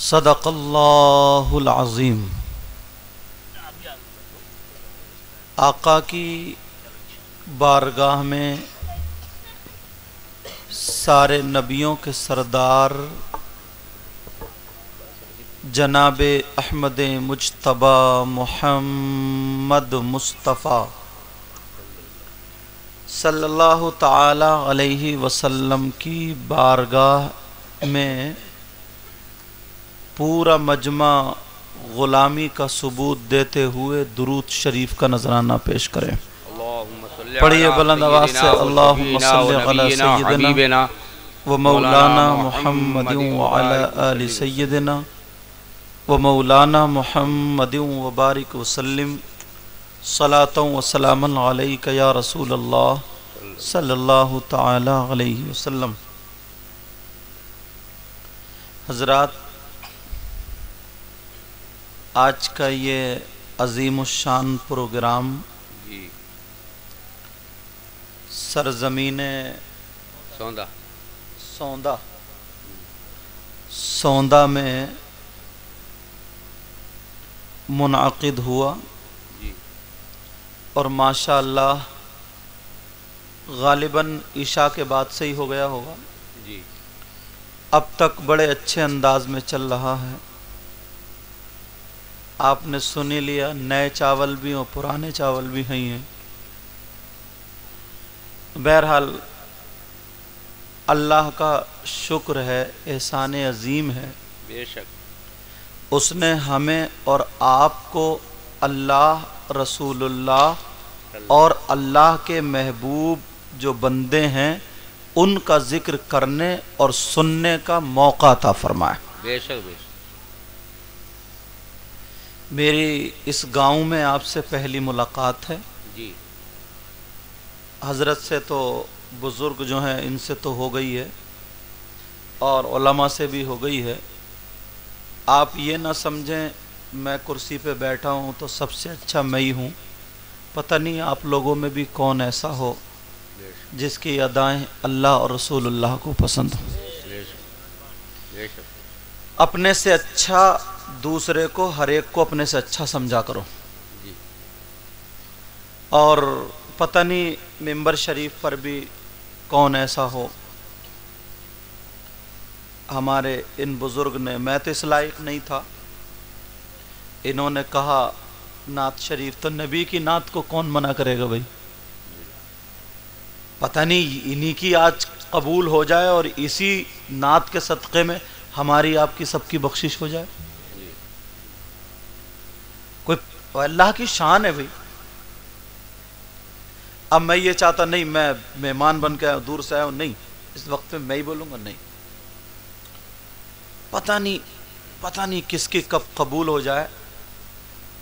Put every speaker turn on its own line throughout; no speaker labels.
صدق اللہ العظیم۔ آقا کی بارگاہ میں سارے نبیوں کے سردار جناب احمد مجتبی محمد مصطفیٰ صلی اللہ تعالی علیہ وسلم کی بارگاہ میں پورا مجمع غلامی کا ثبوت دیتے ہوئے درود شریف کا نذرانہ پیش کریں۔ پڑھیے بلند آواز سے اللہم صلی علی سیدنا و مولانا محمد وعلی آل سیدنا و مولانا محمد وبارک وسلم صلاۃ و سلام علیک یا رسول اللہ صلی اللہ تعالی علیہ وسلم۔ حضرات، آج کا یہ عظیم الشان پروگرام سرزمین سوندا میں منعقد ہوا اور ماشاء اللہ غالباً عشاء کے بعد سے ہی ہو گیا ہوگا، اب تک بڑے اچھے انداز میں چل رہا ہے۔ آپ نے سنی لیا، نئے چاول بھی اور پرانے چاول بھی ہیں۔ بہرحال اللہ کا شکر ہے، احسان عظیم ہے،
بے شک
اس نے ہمیں اور آپ کو اللہ، رسول اللہ اور اللہ کے محبوب جو بندے ہیں ان کا ذکر کرنے اور سننے کا موقع عطا فرمائے۔
بے شک بے شک۔
میری اس گاؤں میں آپ سے پہلی ملاقات ہے۔
جی،
حضرت سے تو بزرگ جو ہیں ان سے تو ہو گئی ہے اور علماء سے بھی ہو گئی ہے۔ آپ یہ نہ سمجھیں میں کرسی پہ بیٹھا ہوں تو سب سے اچھا میں ہی ہوں، پتہ نہیں آپ لوگوں میں بھی کون ایسا ہو جس کی ادائیں اللہ اور رسول اللہ کو پسند ہوں۔
بے شک بے شک۔
اپنے سے اچھا دوسرے کو، ہر ایک کو اپنے سے اچھا سمجھا کرو۔
جی،
اور پتہ نہیں ممبر شریف پر بھی کون ایسا ہو، ہمارے ان بزرگ نے، میں تو اس لائق نہیں تھا، انہوں نے کہا نعت شریف، تو نبی کی نعت کو کون منع کرے گا بھائی؟ پتہ نہیں انہی کی آج قبول ہو جائے اور اسی نعت کے صدقے میں ہماری آپ کی سب کی بخشش ہو جائے۔ کوئی اللہ کی شان ہے بھائی۔ اب میں یہ چاہتا نہیں میں مہمان بن کے دور سے آیا ہوں، نہیں، اس وقت میں ہی بولوں گا، نہیں، پتہ نہیں کس کی کب قبول ہو جائے،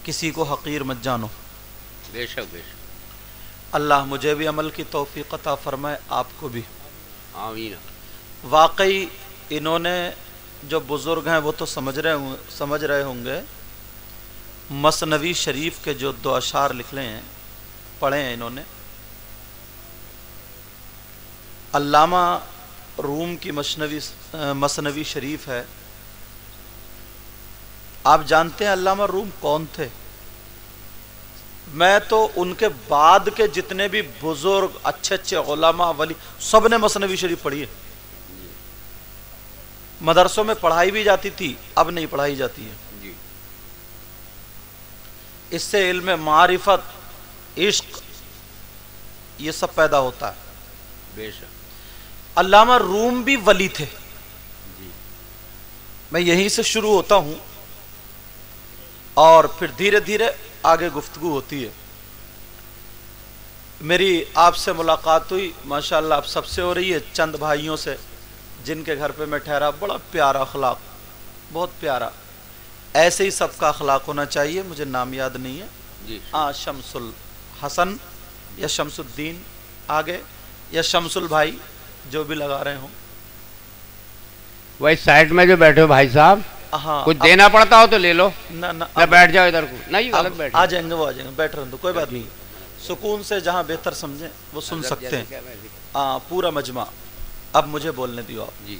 کسی کو حقیر مت جانو۔
بے شک بے شک۔
اللہ مجھے بھی عمل کی توفیق عطا فرمائے، آپ کو بھی۔
آمین۔
واقعی انہوں نے جو بزرگ ہیں وہ تو سمجھ رہے ہوں گے، مثنوی شریف کے جو 2 اشعار لکھے ہیں، پڑھے ہیں انہوں نے۔ علامہ روم کی مثنوی شریف ہے۔ آپ جانتے ہیں علامہ روم کون تھے؟ میں تو ان کے بعد کے جتنے بھی بزرگ اچھے علماء ولی سب نے مثنوی شریف پڑھی ہے۔ مدرسوں میں پڑھائی بھی جاتی تھی، اب نہیں پڑھائی جاتی ہے۔
جی،
اس سے علم معرفت، عشق، یہ سب پیدا ہوتا ہے۔
بے شک۔
علامہ روم بھی ولی تھے۔
جی،
میں یہیں سے شروع ہوتا ہوں اور پھر دھیرے دھیرے آگے گفتگو ہوتی ہے۔ میری آپ سے ملاقات ہوئی، ماشاءاللہ آپ سب سے ہو رہی ہے، چند بھائیوں سے جن کے گھر پہ میں ٹھہرا، بڑا پیارا اخلاق، بہت پیارا، ایسے ہی سب کا اخلاق ہونا چاہیے۔ مجھے نام یاد نہیں ہے،
جی،
شمس الحسن یا شمس الدین آگے، یا شمس البھائی، جو بھی لگا رہے ہوں۔
وہی سائڈ میں جو بیٹھے ہو بھائی صاحب،
ہاں،
کچھ دینا پڑتا ہو تو لے لو،
نہ
بیٹھ جاؤ ادھر کو، نہیں غلط بیٹھ
آ جائیں گے، وہ آ جائیں گے، بیٹھ رہے ہیں تو کوئی بات نہیں، سکون سے جہاں بہتر سمجھیں وہ سن سکتے ہیں۔ پورا مجمع، اب مجھے بولنے دیو آپ۔
جی،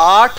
8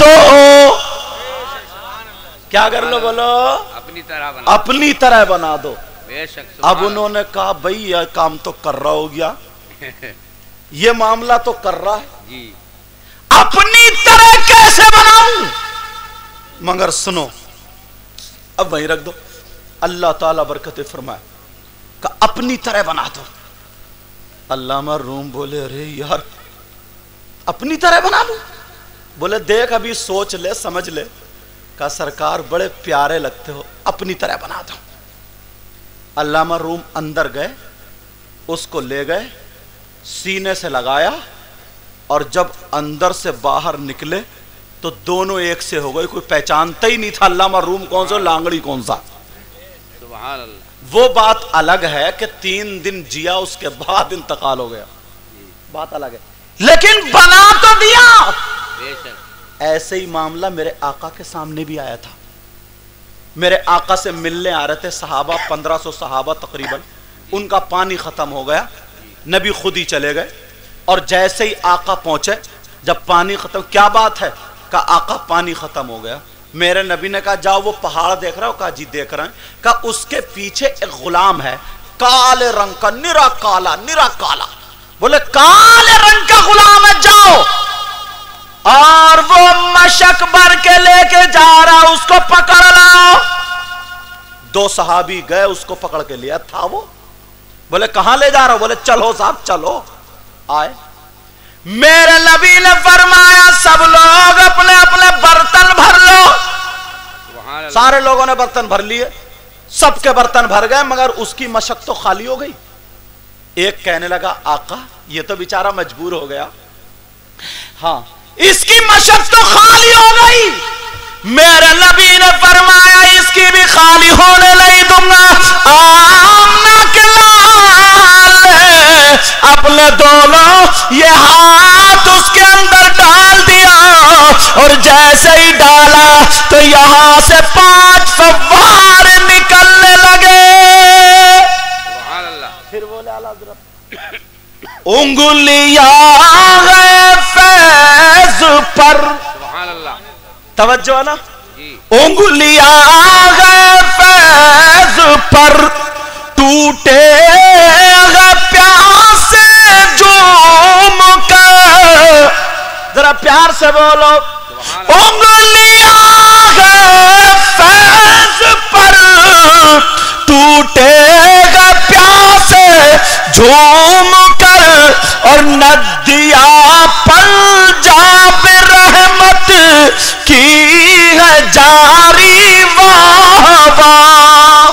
دو. کیا کر لو بولو؟ اپنی طرح بنا دو. اب انہوں نے کہا بھئی یہ کام تو کر رہا ہو گیا, یہ معاملہ تو کر رہا ہے, اپنی طرح کیسے بناؤں؟ مگر سنو, اب وہیں رکھ دو. اللہ تعالیٰ برکت فرمائے کہ اپنی طرح بنا دو. علامہ روم بولے ارے یار اپنی طرح بنا دو؟ بولے دیکھ ابھی سوچ لے سمجھ لے. کہا سرکار بڑے پیارے لگتے ہو, اپنی طرح بنا دو. علامہ روم اندر گئے, اس کو لے گئے, سینے سے لگایا, اور جب اندر سے باہر نکلے تو دونوں ایک سے ہو گئے. کوئی پہچانتا ہی نہیں تھا علامہ روم کون سا لانگڑی کون سا.
سبحان اللہ.
وہ بات الگ ہے کہ 3 دن جیا اس کے بعد انتقال ہو گیا, بات الگ ہے, لیکن بنا تو دیا. ایسے ہی معاملہ میرے آقا کے سامنے بھی آیا تھا. میرے آقا سے ملنے آ رہے تھے صحابہ, 1500 صحابہ تقریباً. ان کا پانی ختم ہو گیا, نبی خود ہی چلے گئے, اور جیسے ہی آقا پہنچے جب پانی ختم, کیا بات ہے؟ کہا آقا پانی ختم ہو گیا. میرے نبی نے کہا جاؤ وہ پہاڑ دیکھ رہا ہو؟ کہا جی دیکھ رہے ہیں. کہا اس کے پیچھے ایک غلام ہے کالے رنگ کا, نرا کالا نرا کالا. بولے کالے رنگ کا غلام ہے, جاؤ. اور وہ مشک بھر کے لے کے جا رہا, اس کو پکڑ لاؤ. 2 صحابی گئے, اس کو پکڑ کے لیا. تھا وہ. بولے کہاں لے جا رہا ہو؟ بولے چلو صاحب چلو. آئے, میرے نبی نے فرمایا سب لوگ اپنے اپنے برتن بھر لو. سارے لوگوں نے برتن بھر لیے, سب کے برتن بھر گئے, مگر اس کی مشق تو خالی ہو گئی. ایک کہنے لگا آقا یہ تو بیچارہ مجبور ہو گیا. ہاں اس کی مشق تو خالی ہو گئی. میرے نبی نے فرمایا اس کی بھی خالی ہونے نہیں دوں گا. آمنہ کے لال اپنے دونوں یہ ہاتھ اس کے اندر ڈال دیا, اور جیسے ہی ڈالا تو یہاں سے 5 فوارے نکلنے لگے. پھر بولے اعلیٰ حضرت انگلیاں گئے فیض پر. توجہ ہے نا, انگلیاں گئے فیض پر, ٹوٹے گئے پیاسے جھوم کر. ذرا پیار سے بولو, انگلیاں گئے فیض پر, ٹوٹے گئے پیاسے جھوم کر, اور ندیاں پنجاب رحمت کی ہے جاری واہ واہ.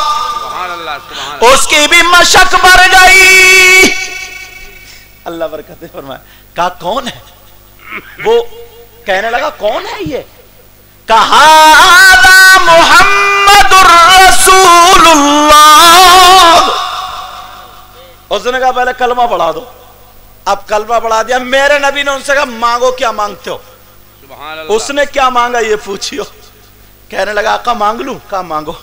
اس کی بھی مشق بڑھ گئی. اللہ برکت فرمائے. کہا کون ہے وہ؟ کہنے لگا کون ہے یہ؟ کہا محمد الرسول اللہ. اس نے کہا پہلے کلمہ پڑھا دو. اب کلمہ پڑھا دیا. میرے نبی نے ان سے کہا مانگو کیا مانگتے ہو؟ اس نے کیا مانگا یہ پوچھیو. کہنے لگا آقا مانگ لوں. کہا مانگو.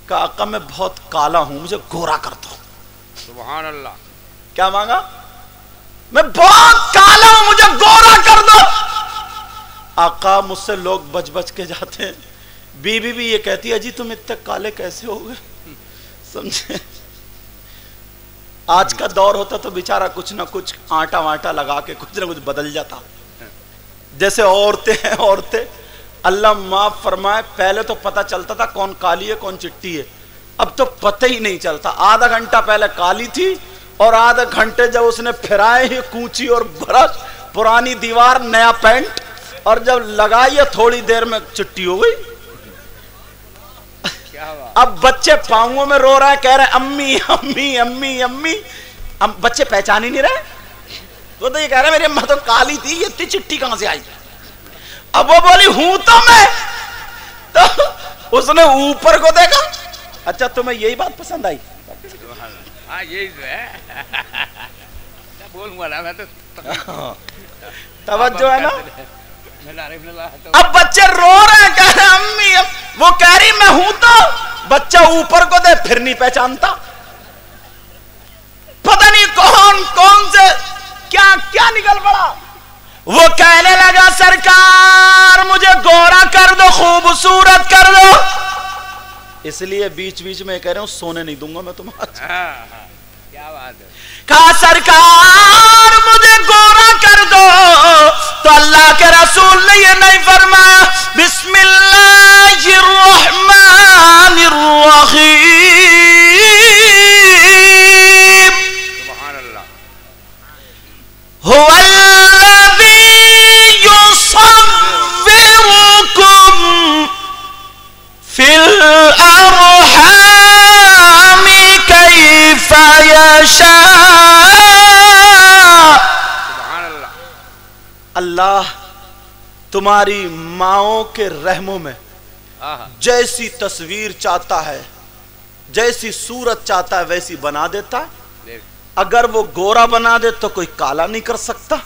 کہا آقا میں بہت کالا ہوں, مجھے گورا کر دو.
سبحان اللہ.
کیا مانگا؟ میں بہت کالا ہوں, مجھے گورا کر دو. آقا مجھ سے لوگ بچ بچ کے جاتے ہیں. بی بی بھی یہ کہتی ہے جی تم اتنے کالے کیسے ہو گئے. سمجھے آج کا دور ہوتا تو بیچارہ کچھ نہ کچھ آٹا واٹا لگا کے کچھ نہ کچھ بدل جاتا. جیسے عورتیں ہیں, عورتیں اللہ معاف فرمائے, پہلے تو پتہ چلتا تھا کون کالی ہے کون چٹی ہے, اب تو پتہ ہی نہیں چلتا. آدھا گھنٹہ پہلے کالی تھی, اور آدھا گھنٹے جب اس نے پھرائے ہی کوچی اور برش, پرانی دیوار نیا پینٹ, اور جب لگائی تھوڑی دیر میں چٹی ہو گئی. اب بچے پاؤں میں رو رہے ہیں, کہہ رہے امی امی امی امی. بچے پہچان ہی نہیں رہے. وہ تو یہ کہہ رہے میری اماں تو کالی تھی, یہ اتنی چٹی کہاں سے آئی. اب وہ بولی ہوں تو میں. تو اس نے اوپر کو دیکھا. اچھا تمہیں یہی بات پسند آئی؟
ہاں یہی تو ہے. بولوں گا نا میں تو.
توجہ ہے نا. اب بچے رو رہے ہیں, کہہ رہے امی. وہ کہہ رہی میں ہوں تو. بچہ اوپر کو دے پھر نہیں پہچانتا. پتہ نہیں کون کون سے کیا کیا نکل پڑا. وہ کہنے لگا سرکار مجھے گورا کر دو، خوبصورت کر دو. اس لیے بیچ بیچ میں کہہ رہا ہوں سونے نہیں دوں گا میں تمہارا.
کیا بات ہے.
کہا سرکار مجھے گورا کر دو، تو اللہ کے رسول نے یہ نہیں فرمایا بسم اللہ الرحمن الرحیم.
سبحان اللہ.
هو الذی یصورکم فی الارحام کیف یشاء. اللہ تمہاری ماؤں کے رحموں میں جیسی تصویر چاہتا ہے، جیسی صورت چاہتا ہے ویسی بنا دیتا ہے. اگر وہ گورا بنا دے تو کوئی کالا نہیں کر سکتا،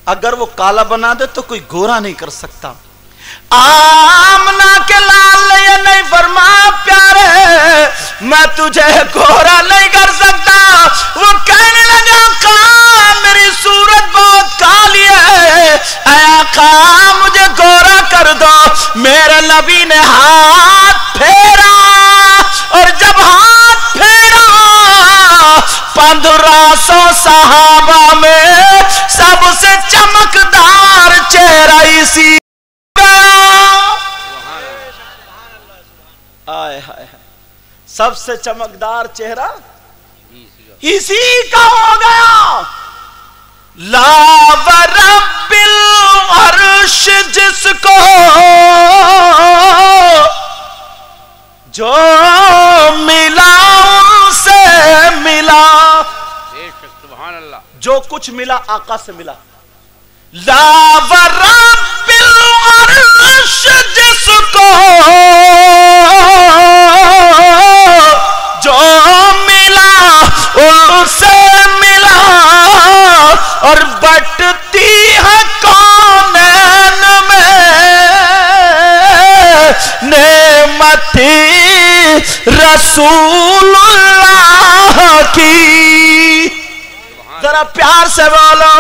اگر وہ کالا بنا دے تو کوئی گورا نہیں کر سکتا. آمنہ کے لال نے یہ نہیں فرمایا پیارے میں تجھے گورا نہیں کر سکتا. وہ کہنے لگا آقا میری صورت بہت کالی ہے، اے آقا مجھے گورا کر دو. میرے نبی نے ہاتھ پھیرا، اور جب ہاتھ پھیرا 1500 صحابہ میں سب سے چمکدار چہرہ اسی آئے ہائے سب سے چمکدار چہرہ اسی کا ہو گیا. لا ورب العرش جس کو جو ملا ان سے ملا.
سبحان اللہ.
جو کچھ ملا آقا سے ملا. لا ورب العرش جس کو جو ملا ان سے ملا، اور بٹتی ہے کونین میں نعمتی رسول اللہ کی. ذرا پیار سے بولو.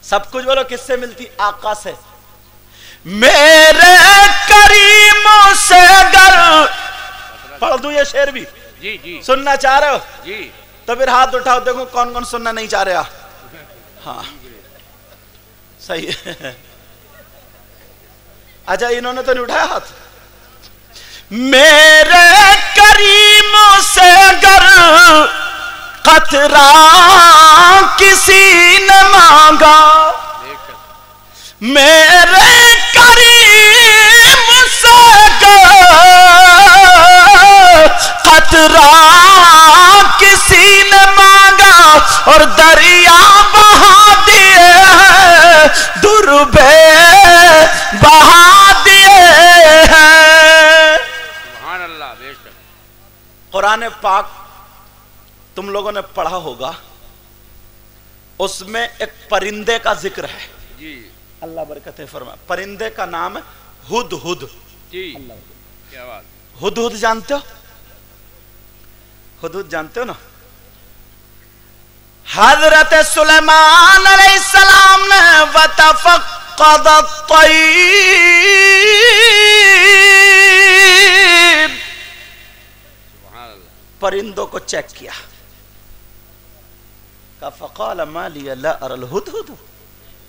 سب کچھ بولو کس سے ملتی؟ آقا سے. میرے کریموں سے گر پڑھ دوں یہ شعر بھی؟
جی جی.
سننا چاہ رہے ہو؟
جی.
تو پھر ہاتھ اٹھاؤ دیکھو کون کون سننا نہیں چاہ رہا. ہاں صحیح ہے. اچھا انہوں نے تو نہیں اٹھایا ہاتھ. میرے کریموں سے گر قطرہ کسی نے مانگا، میرے کریم سے قطرہ کسی نے مانگا، اور دریا بہا دیے دربے بہا دیے ہیں.
سبحان اللہ. بے شک.
قرآن پاک تم لوگوں نے پڑھا ہوگا، اس میں ایک پرندے کا ذکر ہے.
جی.
اللہ برکتیں فرمائے. پرندے کا نام ہے ہد ہد.
جی. کیا بات.
ہد ہد جانتے ہو؟ ہد ہد جانتے ہو نا؟ حضرت سلیمان علیہ السلام نے وَتَفَقَّدَ الطَّيْرَ پرندوں کو چیک کیا. فَقَالَ مَا لِيَ لَا أَرَى الْهُدْهُدُ.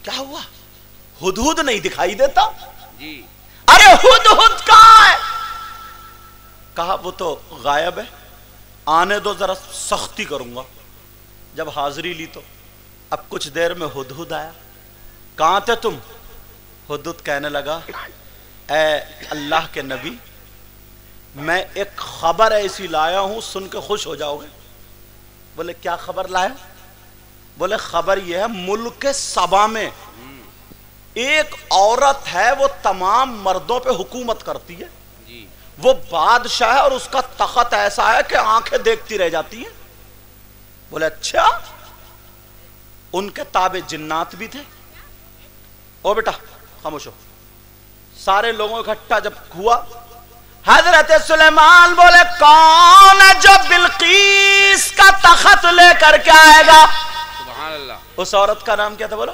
کیا ہوا؟ ہدہد نہیں دکھائی دیتا؟
جی.
ارے ہدہد کہاں ہے؟ کہا وہ تو غائب ہے، آنے دو ذرا سختی کروں گا. جب حاضری لی تو اب کچھ دیر میں ہدہد آیا. کہاں تھے تم؟ ہدہد کہنے لگا اے اللہ کے نبی میں ایک خبر ایسی لایا ہوں، سن کے خوش ہو جاؤ گے. بولے کیا خبر لایا؟ بولے خبر یہ ہے ملک سبا میں ایک عورت ہے، وہ تمام مردوں پہ حکومت کرتی ہے.
جی.
وہ بادشاہ ہے اور اس کا تخت ایسا ہے کہ آنکھیں دیکھتی رہ جاتی ہیں. بولے اچھا. ان کے تابع جنات بھی تھے. او بیٹا خاموش ہو. سارے لوگوں اکٹھا جب ہوا، حضرت سلیمان بولے کون ہے جو بلقیس کا تخت لے کر کے آئے گا؟
سبحان اللہ.
اس عورت کا نام کیا تھا بولو؟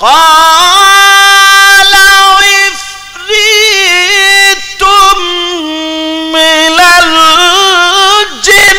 قال عفريت من الجن,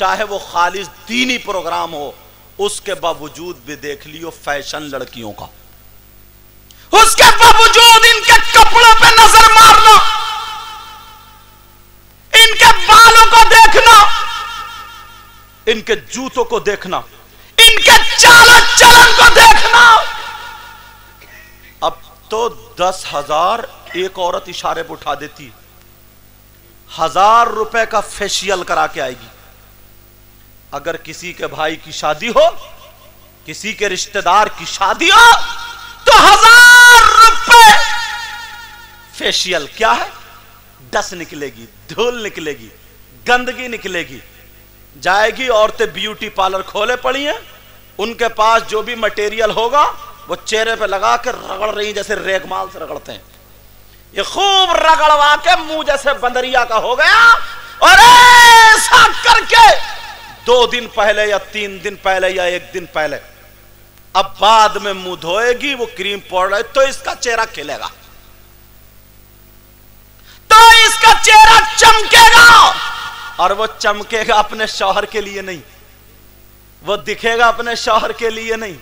چاہے وہ خالص دینی پروگرام ہو، اس کے باوجود بھی دیکھ لیو فیشن لڑکیوں کا، اس کے باوجود ان کے کپڑوں پہ نظر مارنا، ان کے بالوں کو دیکھنا، ان کے جوتوں کو دیکھنا، ان کے چال و چلن کو دیکھنا۔ اب تو 10,000 ایک عورت اشارے پہ اٹھا دیتی، 1,000 روپے کا فیشیل کرا کے آئے گی۔ اگر کسی کے بھائی کی شادی ہو، کسی کے رشتہ دار کی شادی ہو، تو 1,000 روپے فیشیل کیا ہے؟ ڈس نکلے گی، دھول نکلے گی، گندگی نکلے گی، جائے گی۔ عورتیں بیوٹی پارلر کھولے پڑی ہیں، ان کے پاس جو بھی مٹیریل ہوگا وہ چہرے پہ لگا کے رگڑ رہی جیسے ریگ مال سے رگڑتے ہیں، یہ خوب رگڑوا کے منہ جیسے بندریا کا ہو گیا، اور ایسا کر کے 2 دن پہلے یا 3 دن پہلے یا 1 دن پہلے اب بعد میں منہ دھوئے گی، وہ کریم پاؤڈر تو اس کا چہرہ کھلے گا، تو اس کا چہرہ چمکے گا، اور وہ چمکے گا اپنے شوہر کے لیے نہیں، وہ دکھے گا اپنے شوہر کے لیے نہیں،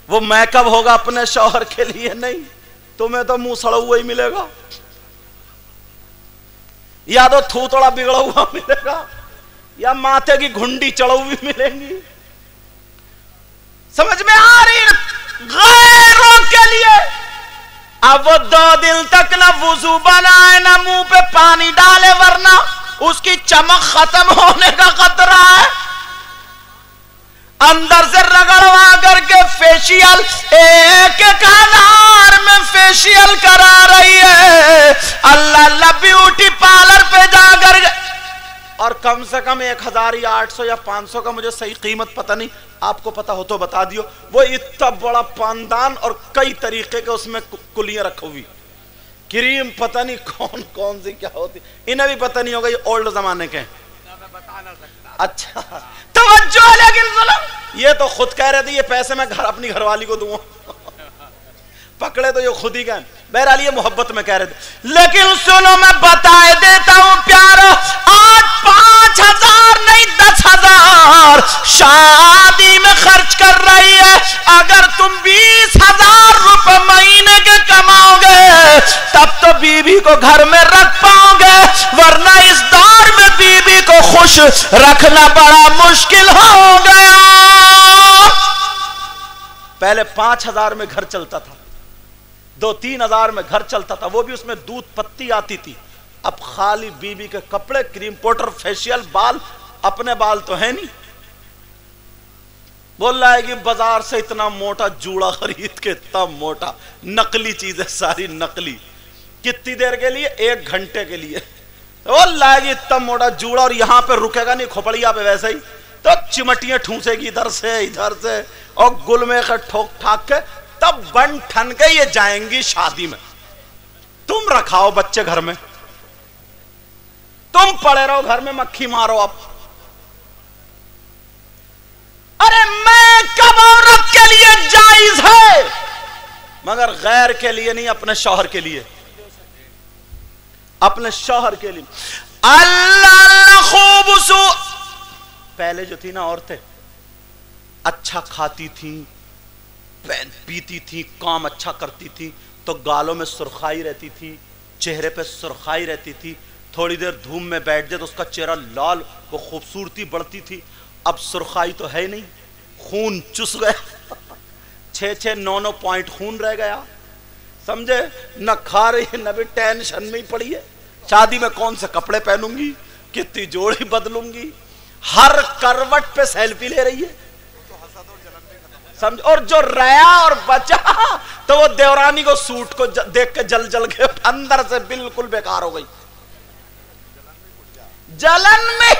وہ میک اپ ہوگا اپنے شوہر کے لیے نہیں، تمہیں تو منہ سڑا ہوا ہی ملے گا، یا تو تھوتڑا بگڑا ہوا ملے گا، یا ماتھے کی گھنڈی چڑھا ہوئی ملیں گی۔ سمجھ میں آ رہی؟ غیروں کے لیے اب وہ 2 دن تک نہ وضو بنائے نہ منہ پہ پانی ڈالے، ورنہ اس کی چمک ختم ہونے کا خطرہ ہے۔ اندر سے رگڑوا کر کے فیشیل، ایک ہزار میں فیشیل کرا رہی ہے، اللہ اللہ بیوٹی پارلر پہ جا کر، اور کم سے کم 1,000 یا 800 یا 500 کا مجھے صحیح قیمت پتہ نہیں، آپ کو پتہ ہو تو بتا دیو، وہ اتنا بڑا پاندان اور کئی طریقے کے اس میں کلیاں رکھو ہوئی، کریم پتہ نہیں کون کون سی کیا ہوتی، انہیں بھی پتہ نہیں ہوگا، یہ اولڈ زمانے کے ہیں۔ اچھا توجہ، لیکن ظلم یہ تو خود کہہ رہے تھے یہ پیسے میں اپنی گھر والی کو دوں، پکڑے تو یہ خود ہی کہیں، بہرحال یہ محبت میں کہہ رہے تھے۔ لیکن سنو میں بتائے دیتا ہوں پیارو، آج 5,000 نہیں 10,000 شادی میں خرچ کر رہی ہے، اگر تم 20,000 روپے مہینے کے کماؤ گے تب تو بیوی کو گھر میں رکھ پاؤ گے، ورنہ اس دور میں بیوی کو خوش رکھنا بڑا مشکل ہو گیا۔ پہلے 5,000 میں گھر چلتا تھا، 2-3 ہزار میں گھر چلتا تھا، وہ بھی اس میں دودھ پتی آتی تھی، اب خالی بیوی کے کپڑے، کریم پاؤڈر، فیشیل، بال، اپنے بال تو ہے نہیں، بول رہا ہے کہ بازار سے اتنا موٹا جوڑا خرید کے، اتنا موٹا، نقلی چیزیں ساری نقلی، کتنی دیر کے لیے؟ 1 گھنٹے کے لیے، بول رہا ہے کہ اتنا موٹا جوڑا، اور یہاں پہ رکے گا نہیں کھوپڑیا پہ ویسے ہی، تو چمٹیاں ٹھونسے گی ادھر سے اور گل میں ٹھوک ٹھاک کے، تب بن ٹھن کے یہ جائیں گی شادی میں۔ تم رکھاؤ بچے گھر میں، تم پڑے رہو گھر میں، مکھی مارو اب۔ ارے میں کب عورت کے لیے جائز ہے، مگر غیر کے لیے نہیں، اپنے شوہر کے لیے، اپنے شوہر کے لیے۔ اللہ خوبصورت، پہلے جو تھی نا عورتیں اچھا کھاتی تھیں، پیتی تھی، کام اچھا کرتی تھی، تو گالوں میں سرخائی رہتی تھی، چہرے پہ سرخائی رہتی تھی، تھوڑی دیر دھوپ میں بیٹھ جائے تو اس کا چہرہ لال، وہ خوبصورتی بڑھتی تھی۔ اب سرخائی تو ہے نہیں، خون چس گیا، 6-6 9 پوائنٹ خون رہ گیا، سمجھے؟ نہ کھا رہی ہے، نہ بھی ٹینشن میں ہی پڑی ہے، شادی میں کون سے کپڑے پہنوں گی، کتنی جوڑی بدلوں گی، ہر کروٹ پہ سیلفی لے رہی ہے، سمجھ؟ اور جو ریا اور بچا تو وہ دیورانی کو سوٹ کو دیکھ کے جل جل کے اندر سے بالکل بیکار ہو گئی، جلن میں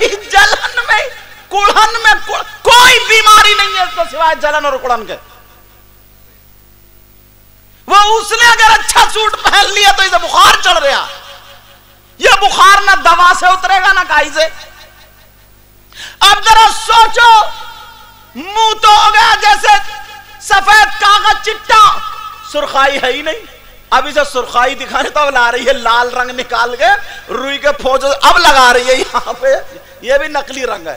کڑھن میں کوئی بیماری نہیں ہے اس کو سوائے جلن اور کڑھن کے۔ وہ اس نے اگر اچھا سوٹ پہن لیا تو اسے بخار چڑھ رہا، یہ بخار نہ دوا سے اترے گا نہ کائی سے۔ اب ذرا سوچو، منہ تو ہو گیا جیسے سفید کاغذ چٹا، سرخائی ہے ہی نہیں، اب اسے سرخائی دکھانے تو اب لا رہی ہے لال رنگ نکال کے، روئی کے پھوج اب لگا رہی ہے یہاں پہ، یہ بھی نقلی رنگ ہے،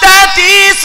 33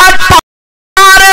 18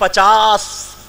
50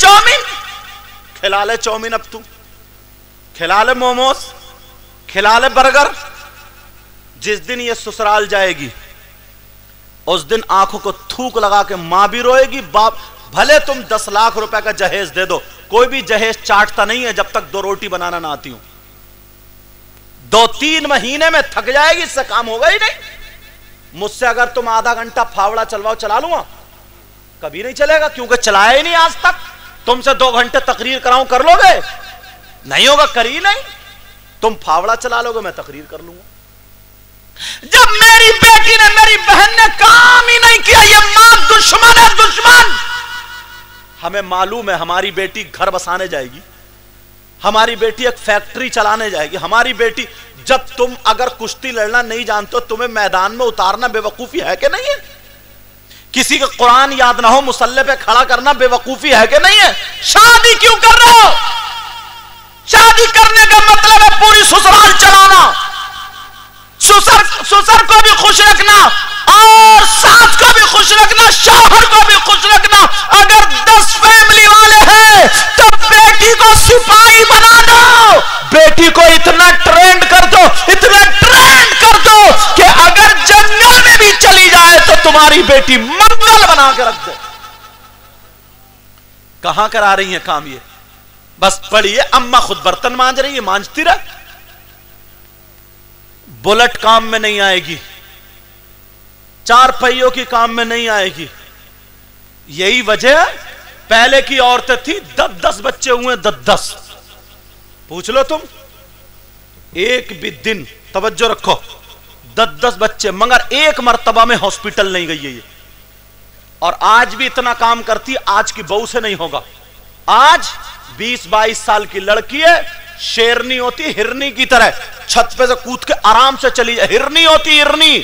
چاؤمین کھلا لے، چاؤمین اب تو کھلا لے، موموز کھلا لے، برگر۔ جس دن یہ سسرال جائے گی اس دن آنکھوں کو تھوک لگا کے ماں بھی روئے گی، باپ بھلے تم 10 لاکھ روپے کا جہیز دے دو، کوئی بھی جہیز چاٹتا نہیں ہے جب تک 2 روٹی بنانا نہ آتی ہوں۔ 2-3 مہینے میں تھک جائے گی، اس سے کام ہوگا ہی نہیں۔ مجھ سے اگر تم آدھا گھنٹہ پھاوڑا چلواؤ، چلا لوں گا؟ کبھی نہیں چلے گا، کیونکہ چلایا ہی نہیں آج تک۔ تم سے 2 گھنٹے تقریر کراؤں، کر لو گے؟ نہیں ہوگا، کری نہیں۔ تم پھاوڑا چلا لو گے، میں تقریر کر لوں گا۔ جب میری بیٹی نے، میری بہن نے کام ہی نہیں کیا، یہ ماں دشمن ہے، دشمن۔ ہمیں معلوم ہے ہماری بیٹی گھر بسانے جائے گی، ہماری بیٹی ایک فیکٹری چلانے جائے گی، ہماری بیٹی، جب تم اگر کشتی لڑنا نہیں جانتے ہو، تمہیں میدان میں اتارنا بے وقوفی ہے کہ نہیں ہے؟ کسی کا قرآن یاد نہ ہو مسلح پہ کھڑا کرنا بے وقوفی ہے کہ نہیں ہے؟ شادی کیوں کر رہے ہو؟ شادی کرنے کا مطلب ہے پوری سسرال چلانا، سسر کو بھی خوش رکھنا اور ساس کو بھی خوش رکھنا، شوہر کو بھی خوش رکھنا۔ اگر 10 فیملی والے ہیں تو بیٹی کو سپاہی بنا دو، بیٹی کو اتنا ٹرینڈ کر دو، اتنا ٹرینڈ کر دو کہ اگر جنگل میں بھی چلی جائے تو تمہاری بیٹی منگل بنا کے رکھ دے۔ کہاں کرا رہی ہیں کام یہ؟ بس پڑھیے، اماں خود برتن مانج رہی ہے، مانجتی رہے۔ بلٹ کام میں نہیں آئے گی، 4 پہیوں کی کام میں نہیں آئے گی۔ یہی وجہ ہے پہلے کی عورتیں تھی 10 بچے ہوئے، 10 پوچھ لو تم، ایک بھی دن توجہ رکھو، 10 بچے، مگر ایک مرتبہ میں ہاسپٹل نہیں گئی ہے یہ۔ اور آج بھی اتنا کام کرتی، آج کی بہو سے نہیں ہوگا۔ آج 20-22 سال کی لڑکی ہے، شیرنی ہوتی، ہرنی کی طرح چھت پہ سے کود کے آرام سے چلی جائے، ہرنی ہوتی، ہرنی۔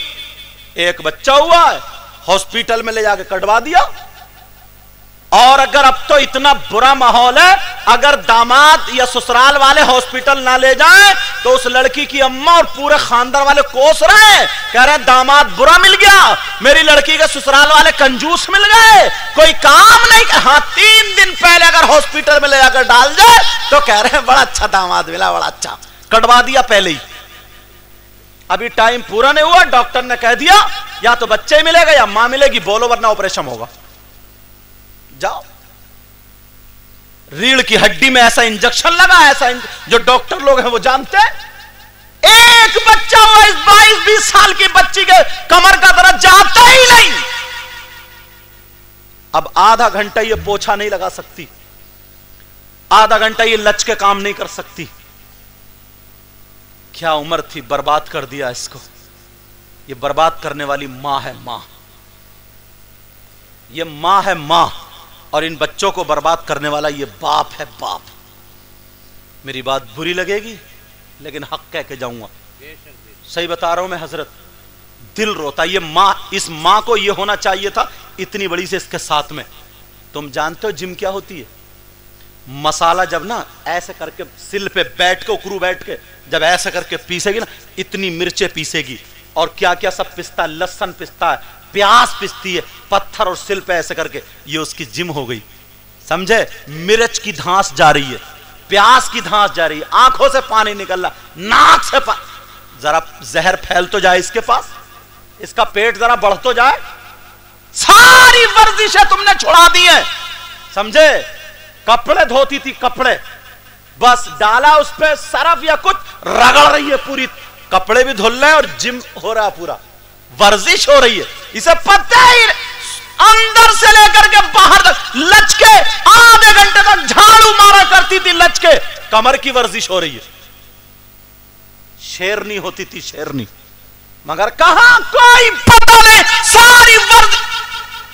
ایک بچہ ہوا ہے، ہاسپٹل میں لے جا کے کٹوا دیا۔ اور اگر اب تو اتنا برا ماحول ہے، اگر داماد یا سسرال والے ہاسپٹل نہ لے جائیں تو اس لڑکی کی اماں اور پورے خاندان والے کوس رہے ہیں، کہہ رہے ہیں داماد برا مل گیا، میری لڑکی کے سسرال والے کنجوس مل گئے، کوئی کام نہیں۔ ہاں 3 دن پہلے اگر ہاسپٹل میں لے جا کر ڈال جائے تو کہہ رہے ہیں بڑا اچھا داماد ملا، بڑا اچھا، کٹوا دیا پہلے ہی۔ ابھی ٹائم پورا نہیں ہوا، ڈاکٹر نے کہہ دیا یا تو بچے ملے گا یا ماں ملے گی، بولو ورنہ آپریشن ہوگا۔ جاؤ، ریڑھ کی ہڈی میں ایسا انجیکشن لگا، ایسا جو ڈاکٹر لوگ ہیں وہ جانتے ہیں۔ ایک بچہ 22-20 سال کی بچی کے کمر کا درد جاتا ہی نہیں۔ اب آدھا گھنٹہ یہ پوچھا نہیں لگا سکتی، آدھا گھنٹہ یہ لچ کے کام نہیں کر سکتی۔ کیا عمر تھی، برباد کر دیا اس کو۔ یہ برباد کرنے والی ماں ہے، ماں، یہ ماں ہے، ماں، اور ان بچوں کو برباد کرنے والا یہ باپ ہے، باپ۔ میری بات بری لگے گی لیکن حق کہہ کے جاؤں گا، صحیح بتا رہا ہوں میں حضرت، دل روتا۔ یہ ماں، اس ماں کو یہ ہونا چاہیے تھا اتنی بڑی سے اس کے ساتھ میں۔ تم جانتے ہو جم کیا ہوتی ہے؟ مسالہ جب نا ایسے کر کے سل پہ بیٹھ کے، اکرو بیٹھ کے جب ایسے کر کے پیسے گی نا، اتنی مرچیں پیسے گی اور کیا کیا سب پستا ہے، لہسن پستا ہے، پیاز پستی ہے، پتھر اور سل پہ ایسے کر کے، یہ اس کی جم ہو گئی، سمجھے؟ مرچ کی دھانس جا رہی ہے، پیاز کی دھانس جا رہی ہے، آنکھوں سے پانی نکل رہا، ناک سے ذرا زہر پھیل تو جائے اس کے پاس، اس کا پیٹ ذرا بڑھ تو جائے۔ ساری ورزشیں تم نے چھڑا دی ہیں، سمجھے؟ کپڑے دھوتی تھی، کپڑے بس ڈالا اس پہ صرف یا کچھ، رگڑ رہی ہے پوری، کپڑے بھی دھل رہے ہیں اور جم ہو رہا پورا، ورزش ہو رہی ہے۔ اسے پتہ ہی اندر سے لے کر کے باہر تک لچ کے آدھے گھنٹے تک جھاڑو مارا کرتی تھی، لچ کے کمر کی ورزش ہو رہی ہے۔ شیرنی ہوتی تھی، شیرنی، مگر کہاں کوئی پتہ نہیں، ساری ورزش۔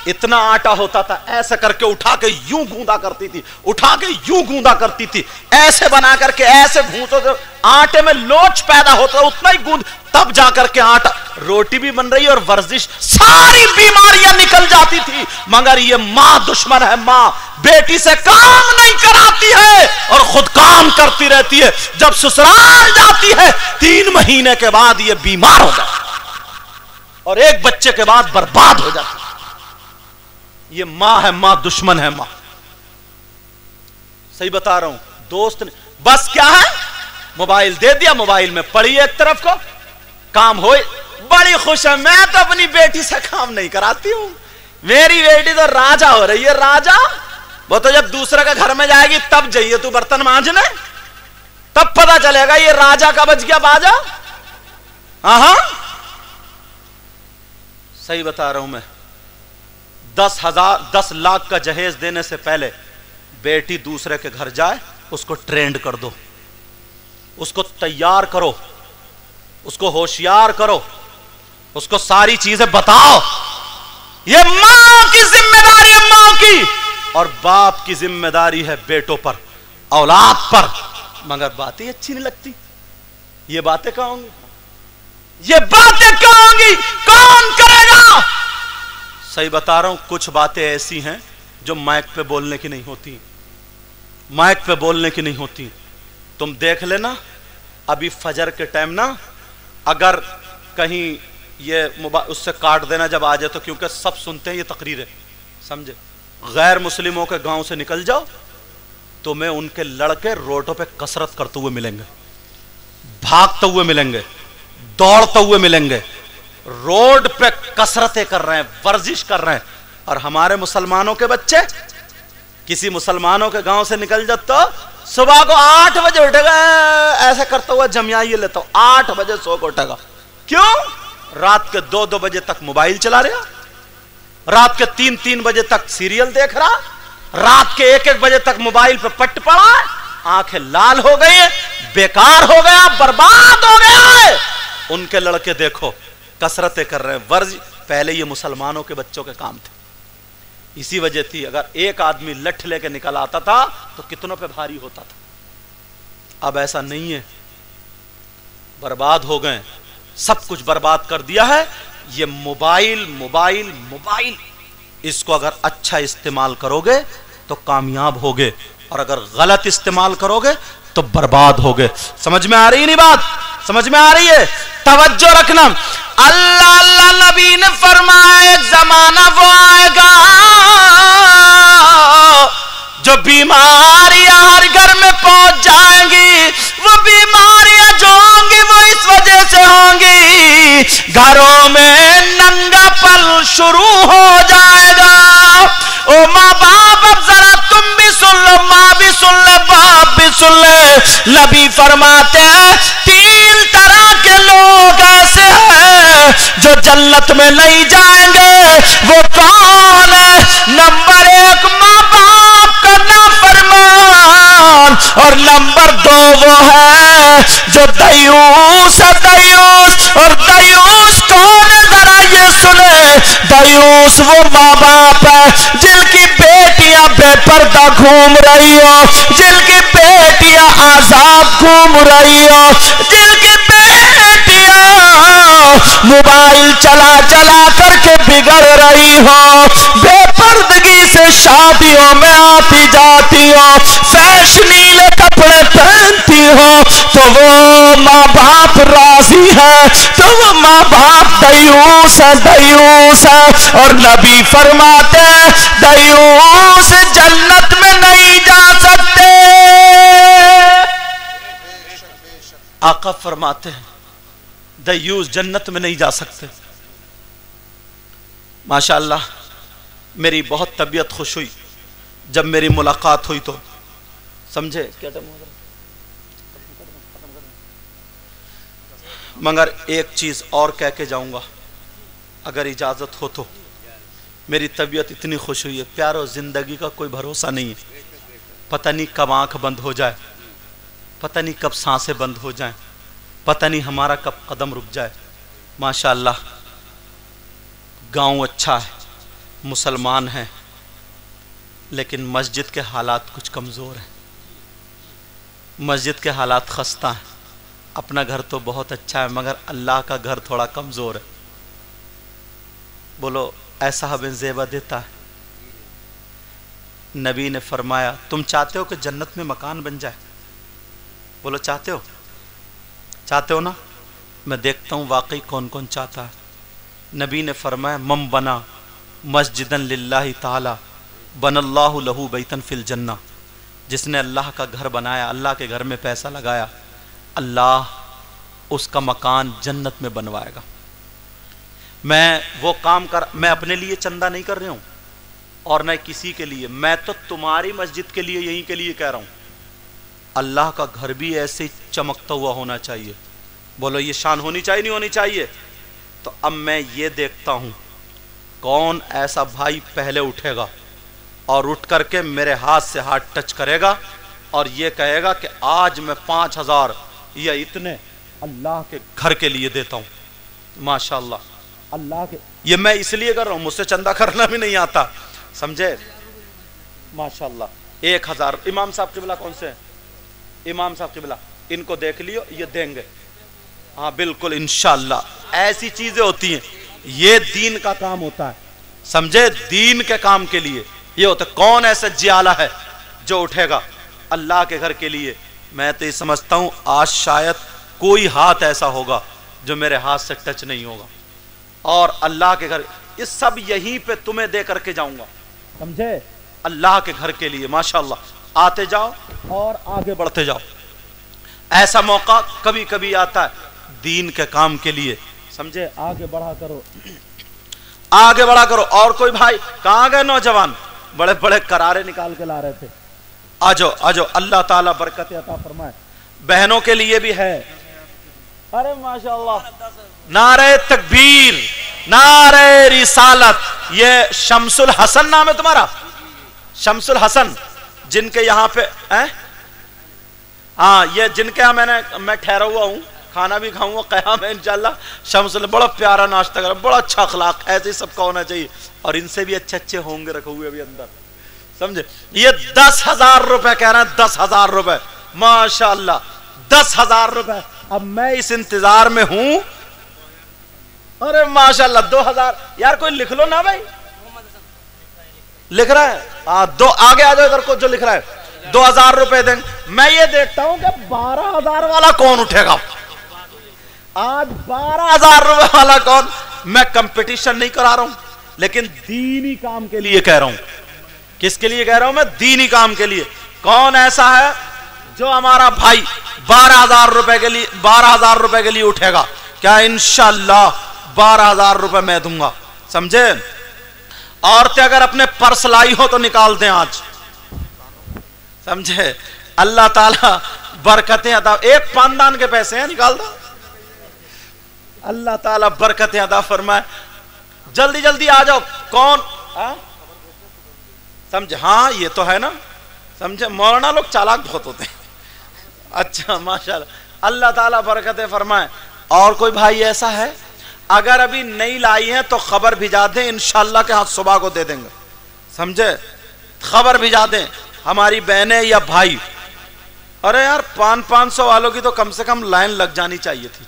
اتنا آٹا ہوتا تھا، ایسے کر کے اٹھا کے یوں گوندا کرتی تھی، اٹھا کے یوں گوندا کرتی تھی، ایسے بنا کر کے ایسے بھونسوں سے آٹے میں لوچ پیدا ہوتا، اتنا ہی گوند، تب جا کر کے آٹا، روٹی بھی بن رہی اور ورزش، ساری بیماریاں نکل جاتی تھی۔ مگر یہ ماں دشمن ہے، ماں بیٹی سے کام نہیں کراتی ہے اور خود کام کرتی رہتی ہے۔ جب سسرال جاتی ہے 3 مہینے کے بعد یہ بیمار ہو جاتی ہے اور 1 بچے کے بعد برباد ہو جاتی ہے۔ یہ ماں ہے، ماں دشمن ہے ماں. صحیح بتا رہا ہوں. دوست نے بس کیا ہے، موبائل دے دیا، موبائل میں پڑھی ایک طرف کو، کام ہوئے. بڑی خوش ہے. میں تو اپنی بیٹی سے کام نہیں کراتی ہوں. میری بیٹی تو راجا ہو رہی ہے، راجا. وہ تو جب دوسرے کے گھر میں جائے گی تب جائیے تو برتن مانجنے، تب پتا چلے گا یہ راجا کا بج گیا باجا. ہاں صحیح بتا رہا ہوں میں. 10 لاکھ کا جہیز دینے سے پہلے بیٹی دوسرے کے گھر جائے، اس کو ٹرینڈ کر دو، اس کو تیار کرو، اس کو ہوشیار کرو، اس کو ساری چیزیں بتاؤ. یہ ماں کی ذمہ داری ہے، ماں کی، اور باپ کی ذمہ داری ہے بیٹوں پر، اولاد پر. مگر باتیں اچھی نہیں لگتی. یہ باتیں کہاں ہوں گی، یہ باتیں کہاں ہوں گی، کون کرے گا؟ صحیح بتا رہا ہوں. کچھ باتیں ایسی ہیں جو مائک پہ بولنے کی نہیں ہوتی، مائک پہ بولنے کی نہیں ہوتی. تم دیکھ لینا ابھی فجر کے ٹائم نا، اگر کہیں یہ اس سے کاٹ دینا جب آ جائے تو، کیونکہ سب سنتے ہیں یہ تقریریں، سمجھے. غیر مسلموں کے گاؤں سے نکل جاؤ، تمہیں ان کے لڑکے روڈوں پہ کسرت کرتے ہوئے ملیں گے، بھاگتے ہوئے ملیں گے، دوڑتے ہوئے ملیں گے، روڈ پہ کسرتیں کر رہے ہیں، ورزش کر رہے ہیں. اور ہمارے مسلمانوں کے بچے کسی مسلمانوں کے گاؤں سے نکل جاتے تو صبح کو 8 بجے اٹھے گا، ایسا کرتا ہوا جمعیہ لیتا ہوں، 8 بجے سو کو اٹھے گا. کیوں؟ رات کے 2 بجے تک موبائل چلا رہا، رات کے 3 بجے تک سیریل دیکھ رہا، رات کے 1 بجے تک موبائل پہ پٹ پڑا ہے، آنکھیں لال ہو گئی ہیں، بیکار ہو گیا، برباد ہو گیا ہے. ان کے لڑکے دیکھو کسرتیں کر رہے ہیں، ورزش. پہلے یہ مسلمانوں کے بچوں کے کام تھے. اسی وجہ تھی اگر ایک آدمی لٹھ لے کے نکل آتا تھا تو کتنوں پہ بھاری ہوتا تھا. اب ایسا نہیں ہے، برباد ہو گئے، سب کچھ برباد کر دیا ہے. یہ موبائل موبائل موبائل، اس کو اگر اچھا استعمال کرو گے تو کامیاب ہوگے، اور اگر غلط استعمال کرو گے تو برباد ہوگے. سمجھ میں آ رہی نہیں بات؟ سمجھ میں آ رہی ہے؟ توجہ رکھنا. اللہ نبی نے فرمایا ایک زمانہ وہ آئے گا جو بیماریاں ہر گھر میں پہنچ جائیں گی. وہ بیماریاں جو ہوں گی وہ اس وجہ سے ہوں گی گھروں میں ننگا پل شروع ہو جائے گا. او ماں باپ اب ذرا تم بھی سن لو، ماں بھی سن لے، باپ بھی سن لے. نبی فرماتے ہیں 3 طرح کے لوگ ایسے ہیں جو جنت میں نہیں جائیں گے. وہ کون ہے؟ نمبر 1 ماں باپ کا نافرمان، اور نمبر 2 وہ ہے جو دیوس ہے. دیوس، اور دیوس کون ہے ذرا یہ سنے. دیوس وہ ماں باپ ہے جن کی بیٹیاں بے پردہ گھوم رہی ہو، جن کی بیٹیاں آزاد گھوم رہی ہو، جن کی بیٹیاں موبائل چلا چلا کر کے بگڑ رہی ہو، بے پردگی سے شادیوں میں آتی جاتی ہو، فیشنیلے کپڑے پہنتی ہو، تو وہ ماں باپ راضی ہے، تو وہ ماں باپ دیوس ہے، دیوس ہے. اور نبی فرماتے ہیں دیوس جنت میں نہیں جا سکتے. آقا فرماتے ہیں دیوس جنت میں نہیں جا سکتے. ماشاءاللہ میری بہت طبیعت خوش ہوئی جب میری ملاقات ہوئی تو، سمجھے کیا ٹائم ہو رہا ہے؟ مگر ایک چیز اور کہہ کے جاؤں گا اگر اجازت ہو تو. میری طبیعت اتنی خوش ہوئی ہے پیارو، زندگی کا کوئی بھروسہ نہیں ہے. پتہ نہیں کب آنکھ بند ہو جائے، پتہ نہیں کب سانسیں بند ہو جائیں، پتہ نہیں ہمارا کب قدم رک جائے. ماشاءاللہ گاؤں اچھا ہے، مسلمان ہیں، لیکن مسجد کے حالات کچھ کمزور ہیں، مسجد کے حالات خستہ ہیں. اپنا گھر تو بہت اچھا ہے مگر اللہ کا گھر تھوڑا کمزور ہے. بولو ایسا بن زیبہ دیتا ہے. نبی نے فرمایا تم چاہتے ہو کہ جنت میں مکان بن جائے؟ بولو چاہتے ہو؟ چاہتے ہو نا؟ میں دیکھتا ہوں واقعی کون کون چاہتا ہے. نبی نے فرمایا من بنا مسجدن للہ تعالی بن اللہ لہو بیتن فی الجنہ، جس نے اللہ کا گھر بنایا، اللہ کے گھر میں پیسہ لگایا، اللہ اس کا مکان جنت میں بنوائے گا۔ میں وہ کام میں اپنے لیے چندہ نہیں کر رہا ہوں اور نہ کسی کے لیے، میں تو تمہاری مسجد کے لیے، یہیں کے لیے کہہ رہا ہوں۔ اللہ کا گھر بھی ایسے چمکتا ہوا ہونا چاہیے۔ بولو یہ شان ہونی چاہیے نہیں ہونی چاہیے؟ تو اب میں یہ دیکھتا ہوں کون ایسا بھائی پہلے اٹھے گا اور اٹھ کر کے میرے ہاتھ سے ہاتھ ٹچ کرے گا اور یہ کہے گا کہ آج میں 5000 یا اتنے اللہ کے گھر کے لیے دیتا ہوں۔ ماشاءاللہ، اللہ کے، یہ میں اس لیے کر رہا ہوں، مجھ سے چندہ کرنا بھی نہیں آتا، سمجھے؟ ماشاءاللہ 1000۔ امام صاحب قبلہ کون سے ہیں؟ امام صاحب قبلہ، ان کو دیکھ لیو، یہ دیں گے۔ ہاں بالکل انشاءاللہ ایسی چیزیں ہوتی ہیں، یہ دین کا کام ہوتا ہے، سمجھے؟ دین کے کام کے لیے یہ ہوتا ہے۔ کون ایسا جیالہ ہے جو اٹھے گا اللہ کے گھر کے لیے؟ میں تو یہ سمجھتا ہوں آج شاید کوئی ہاتھ ایسا ہوگا جو میرے ہاتھ سے ٹچ نہیں ہوگا۔ اور اللہ کے گھر، یہ سب یہیں پہ تمہیں دے کر کے جاؤں گا، سمجھے؟ اللہ کے گھر کے لیے ماشاءاللہ آتے جاؤ اور آگے بڑھتے جاؤ۔ ایسا موقع کبھی کبھی آتا ہے دین کے کام کے لیے، سمجھے؟ آگے بڑھا کرو، آگے بڑھا کرو۔ اور کوئی بھائی کہاں گئے نوجوان؟ بڑے بڑے قرارے نکال کے لا رہے تھے، آجو آجو، اللہ تعالیٰ برکت عطا فرمائے۔ بہنوں کے لیے بھی ہے، ارے ماشاءاللہ، نعرہ تکبیر، نعرہ رسالت۔ یہ شمس الحسن نام ہے تمہارا؟ شمس الحسن، جن کے یہاں پہ ہاں، یہ جن کے یہاں میں ٹھہرا ہوا ہوں، کھانا بھی کھاؤں گا قیام ہے انشاءاللہ۔ شمس الحسن بڑا پیارا ناشتہ کر، بڑا اچھا اخلاق، ایسے ہی سب کا ہونا چاہیے، اور ان سے بھی اچھے اچھے ہوں گے رکھے ہوئے بھی اندر، سمجھے؟ یہ 10,000 روپے کہہ رہے ہیں، 10,000 روپے، ماشاءاللہ 10,000 روپے۔ اب میں اس انتظار میں ہوں، ارے ماشاءاللہ 2,000، یار کوئی لکھ لو نا بھائی، لکھ رہا ہے؟ ہاں، دو آگے آ جاؤ ادھر کو جو لکھ رہا ہے۔ 2,000 روپے دیں گے۔ میں یہ دیکھتا ہوں کہ 12,000 والا کون اٹھے گا آج؟ 12,000 روپے والا کون؟ میں کمپٹیشن نہیں کرا رہا ہوں، لیکن دینی کام کے لیے کہہ رہا ہوں۔ کس کے لیے کہہ رہا ہوں میں؟ دینی کام کے لیے۔ کون ایسا ہے جو ہمارا بھائی 12,000 روپے کے لیے 12,000 روپے کے لیے اٹھے گا؟ کیا انشاءاللہ 12,000 روپے میں دوں گا، سمجھے؟ عورتیں اگر اپنے پرس لائی ہو تو نکال دیں آج، سمجھے؟ اللہ تعالیٰ برکتیں عطا، ایک پاندان کے پیسے ہیں، نکال دو، اللہ تعالیٰ برکتیں عطا فرمائے۔ جلدی جلدی آ جاؤ۔ کون سمجھے؟ ہاں یہ تو ہے نا، سمجھے؟ مولانا لوگ چالاک بہت ہوتے ہیں۔ اچھا ماشاءاللہ، اللہ تعالیٰ برکتیں فرمائے۔ اور کوئی بھائی ایسا ہے اگر ابھی نہیں لائی ہیں تو خبر بھیجا دیں، انشاءاللہ کہ ہاں صبح کو دے دیں گے، سمجھے؟ خبر بھیجا دیں ہماری بہنیں یا بھائی۔ ارے یار 500 والوں کی تو کم سے کم لائن لگ جانی چاہیے تھی،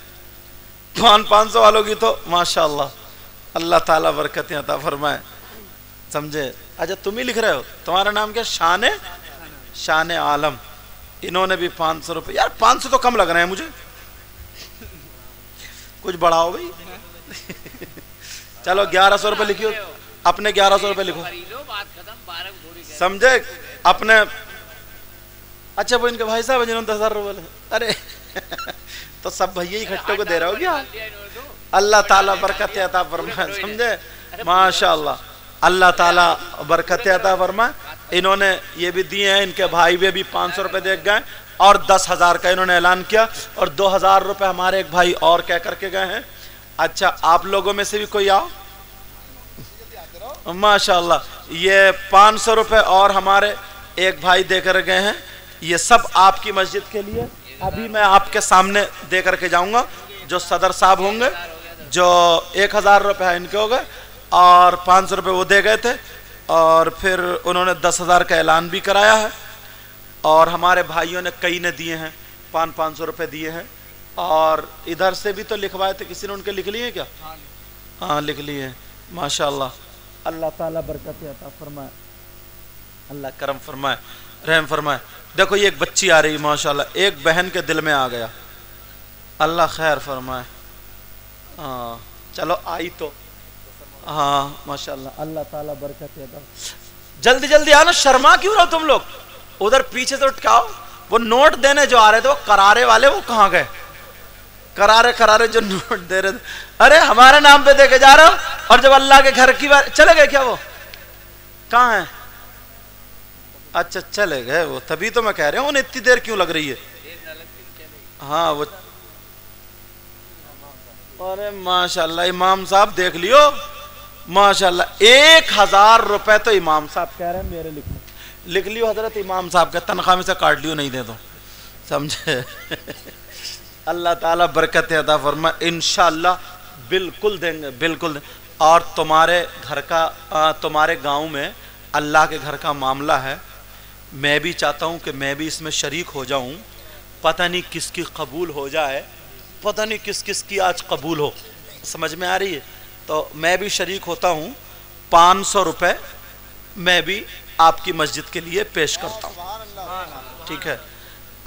500 والوں کی تو ماشاءاللہ، اللہ تعالیٰ برکتیں عطا فرمائے، سمجھے؟ اچھا تم ہی لکھ رہے ہو، تمہارا نام کیا؟ شان عالم، انہوں نے بھی 500 روپے۔ یار 500 تو کم لگ رہے ہیں مجھے، کچھ بڑھاؤ بھائی۔ چلو 1100 روپے لکھیو، اپنے 1100 روپے لکھو، سمجھے؟ اپنے اچھا وہ ان کے بھائی صاحب جنہوں نے 10,000 روپے لے، ارے تو سب بھائی اکٹھوں کو دے رہا ہو کیا؟ اللہ تعالیٰ برکت عطا فرمائے، سمجھے؟ ماشاءاللہ اللہ تعالیٰ برکت عطا فرمائے۔ انہوں نے یہ بھی دیے ہیں، ان کے بھائی بھی 500 روپے دے گئے، اور 10,000 کا انہوں نے اعلان کیا، اور 2,000 روپے ہمارے ایک بھائی اور کہہ کر کے گئے ہیں۔ اچھا آپ لوگوں میں سے بھی کوئی آؤ، ماشاءاللہ یہ 500 روپے اور ہمارے ایک بھائی دے کر گئے ہیں، یہ سب آپ کی مسجد کے لیے۔ ابھی میں آپ کے سامنے دے کر کے جاؤں گا، جو صدر صاحب ہوں گے، جو 1,000 روپے ان کے ہو گئے، اور 500 روپے وہ دے گئے تھے، اور پھر انہوں نے 10,000 کا اعلان بھی کرایا ہے، اور ہمارے بھائیوں نے کئی نے دیے ہیں، 500 روپے دیے ہیں، اور ادھر سے بھی تو لکھوائے تھے، کسی نے ان کے لکھ لیے کیا؟ ہاں لکھ لیے ہیں، ماشاءاللہ اللہ تعالیٰ برکت عطا فرمائے، اللہ کرم فرمائے، رحم فرمائے۔ دیکھو یہ ایک بچی آ رہی ماشاءاللہ، ایک بہن کے دل میں آ گیا، اللہ خیر فرمائے۔ ہاں چلو آئی تو ہاں ماشاءاللہ اللہ تعالیٰ برکت عطا. جلدی جلدی آنا, شرما کیوں رہو تم لوگ؟ ادھر پیچھے سے اٹھ کے آؤ. وہ نوٹ دینے جو آ رہے تھے وہ کرارے والے وہ کہاں گئے؟ کرارے جو نوٹ دے رہے تھے, ارے ہمارے نام پہ دے کے جا رہا ہو, اور جب اللہ کے گھر کی بات چلے گئے کیا؟ وہ کہاں ہیں؟ اچھا چلے گئے وہ, تبھی تو میں کہہ رہا ہوں انہیں اتنی دیر کیوں لگ رہی ہے. ہاں وہ, ارے ماشاءاللہ امام صاحب دیکھ لیو ماشاءاللہ 1000 روپے تو امام صاحب کہہ رہے ہیں میرے لکھ لیو حضرت امام صاحب کا, تنخواہ میں سے کاٹ لیو, نہیں دے تو سمجھے. اللہ تعالیٰ برکت عطا فرمائے, انشاءاللہ بالکل دیں گے, بالکل دیں. اور تمہارے گھر کا, تمہارے گاؤں میں اللہ کے گھر کا معاملہ ہے, میں بھی چاہتا ہوں کہ میں بھی اس میں شریک ہو جاؤں. پتہ نہیں کس کی قبول ہو جائے, پتہ نہیں کس کی آج قبول ہو, سمجھ میں آ رہی ہے؟ تو میں بھی شریک ہوتا ہوں. 500 روپے میں بھی آپ کی مسجد کے لیے پیش کرتا ہوں, ٹھیک ہے؟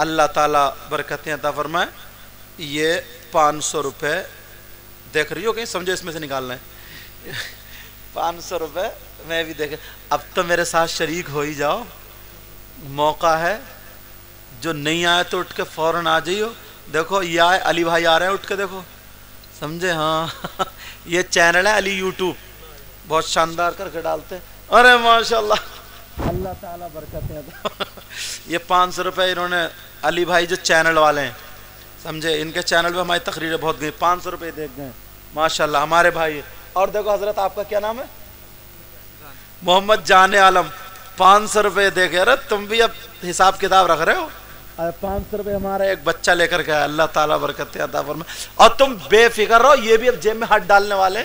اللہ تعالیٰ برکتیں عطا فرمائے. یہ 500 روپے دیکھ رہی ہو کہیں, سمجھو اس میں سے نکالنا ہے. 500 روپے میں بھی دیکھ, اب تو میرے ساتھ شریک ہو ہی جاؤ, موقع ہے. جو نہیں آئے تو اٹھ کے فوراً آ جائیو. دیکھو یہ آئے, علی بھائی آ رہے ہیں, اٹھ کے دیکھو, سمجھے؟ ہاں یہ چینل ہے علی یوٹیوب, بہت شاندار کر کے ڈالتے ہیں. ارے ماشاءاللہ اللہ تعالیٰ برکتیں. یہ 500 روپے انہوں نے, علی بھائی جو چینل والے ہیں سمجھے, ان کے چینل پہ ہماری تقریریں بہت گئی, 500 روپے دیکھ گئے ماشاءاللہ ہمارے بھائی. اور دیکھو حضرت آپ کا کیا نام ہے؟ محمد جان عالم, 500 روپے دے کے. ارے تم بھی اب حساب کتاب رکھ رہے ہو. 500 روپے ہمارا ایک بچہ لے کر گیا, اللہ تعالیٰ برکت عطا فرمائے. اور تم بے فکر رہو, یہ بھی اب جیب میں ہاتھ ڈالنے والے,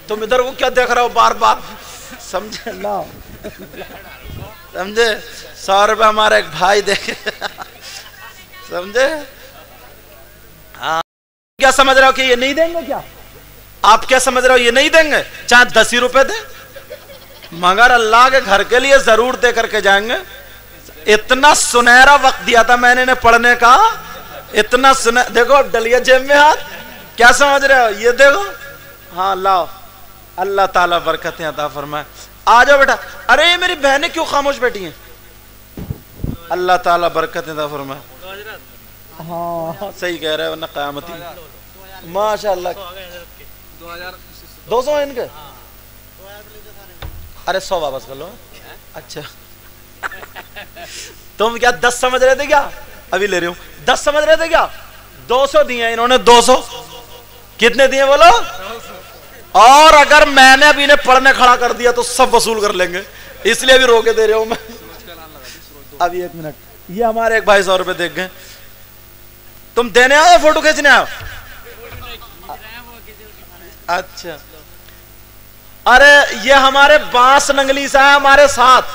تم ادھر وہ کیا دیکھ رہے ہو بار بار, سمجھے؟ اللہ سمجھے. 100 روپے ہمارا ایک بھائی دے کے, سمجھے؟ ہاں کیا سمجھ رہے ہو کہ یہ نہیں دیں گے؟ کیا آپ کیا سمجھ رہے ہو یہ نہیں دیں گے؟ چاہے 10 ہی روپے دیں, مگر اللہ کے گھر کے لیے ضرور دے کر کے جائیں گے. اتنا سنہرا وقت دیا تھا میں نے پڑھنے کا, اتنا دیکھو اب ڈلیا جیب میں ہاتھ, کیا سمجھ رہے ہو؟ یہ دیکھو. ہاں لاؤ, اللہ تعالیٰ برکتیں عطا فرمائے. آ جاؤ بیٹا. ارے یہ میری بہنیں کیوں خاموش بیٹھی ہیں؟ اللہ تعالیٰ برکتیں عطا فرمائے. ہاں صحیح کہہ رہے ہیں, ورنہ قیامتی. ماشاءاللہ 200 ہیں ان کے. ارے 100 واپس کر لو. اچھا تم کیا 10 سمجھ رہے تھے کیا؟ ابھی لے رہی ہوں. 10 سمجھ رہے تھے کیا؟ 200 دیے انہوں نے. 200 کتنے دیے بولو؟ اور اگر میں نے ابھی انہیں پڑھنے کھڑا کر دیا تو سب وصول کر لیں گے, اس لیے ابھی رو کے دے رہا ہوں میں. ابھی 1 منٹ, یہ ہمارے ایک بھائی 100 روپے دیکھ گئے. تم دینے آئے فوٹو کھینچنے آئے؟ اچھا. ارے یہ ہمارے بانس ننگلی سے ہیں ہمارے ساتھ,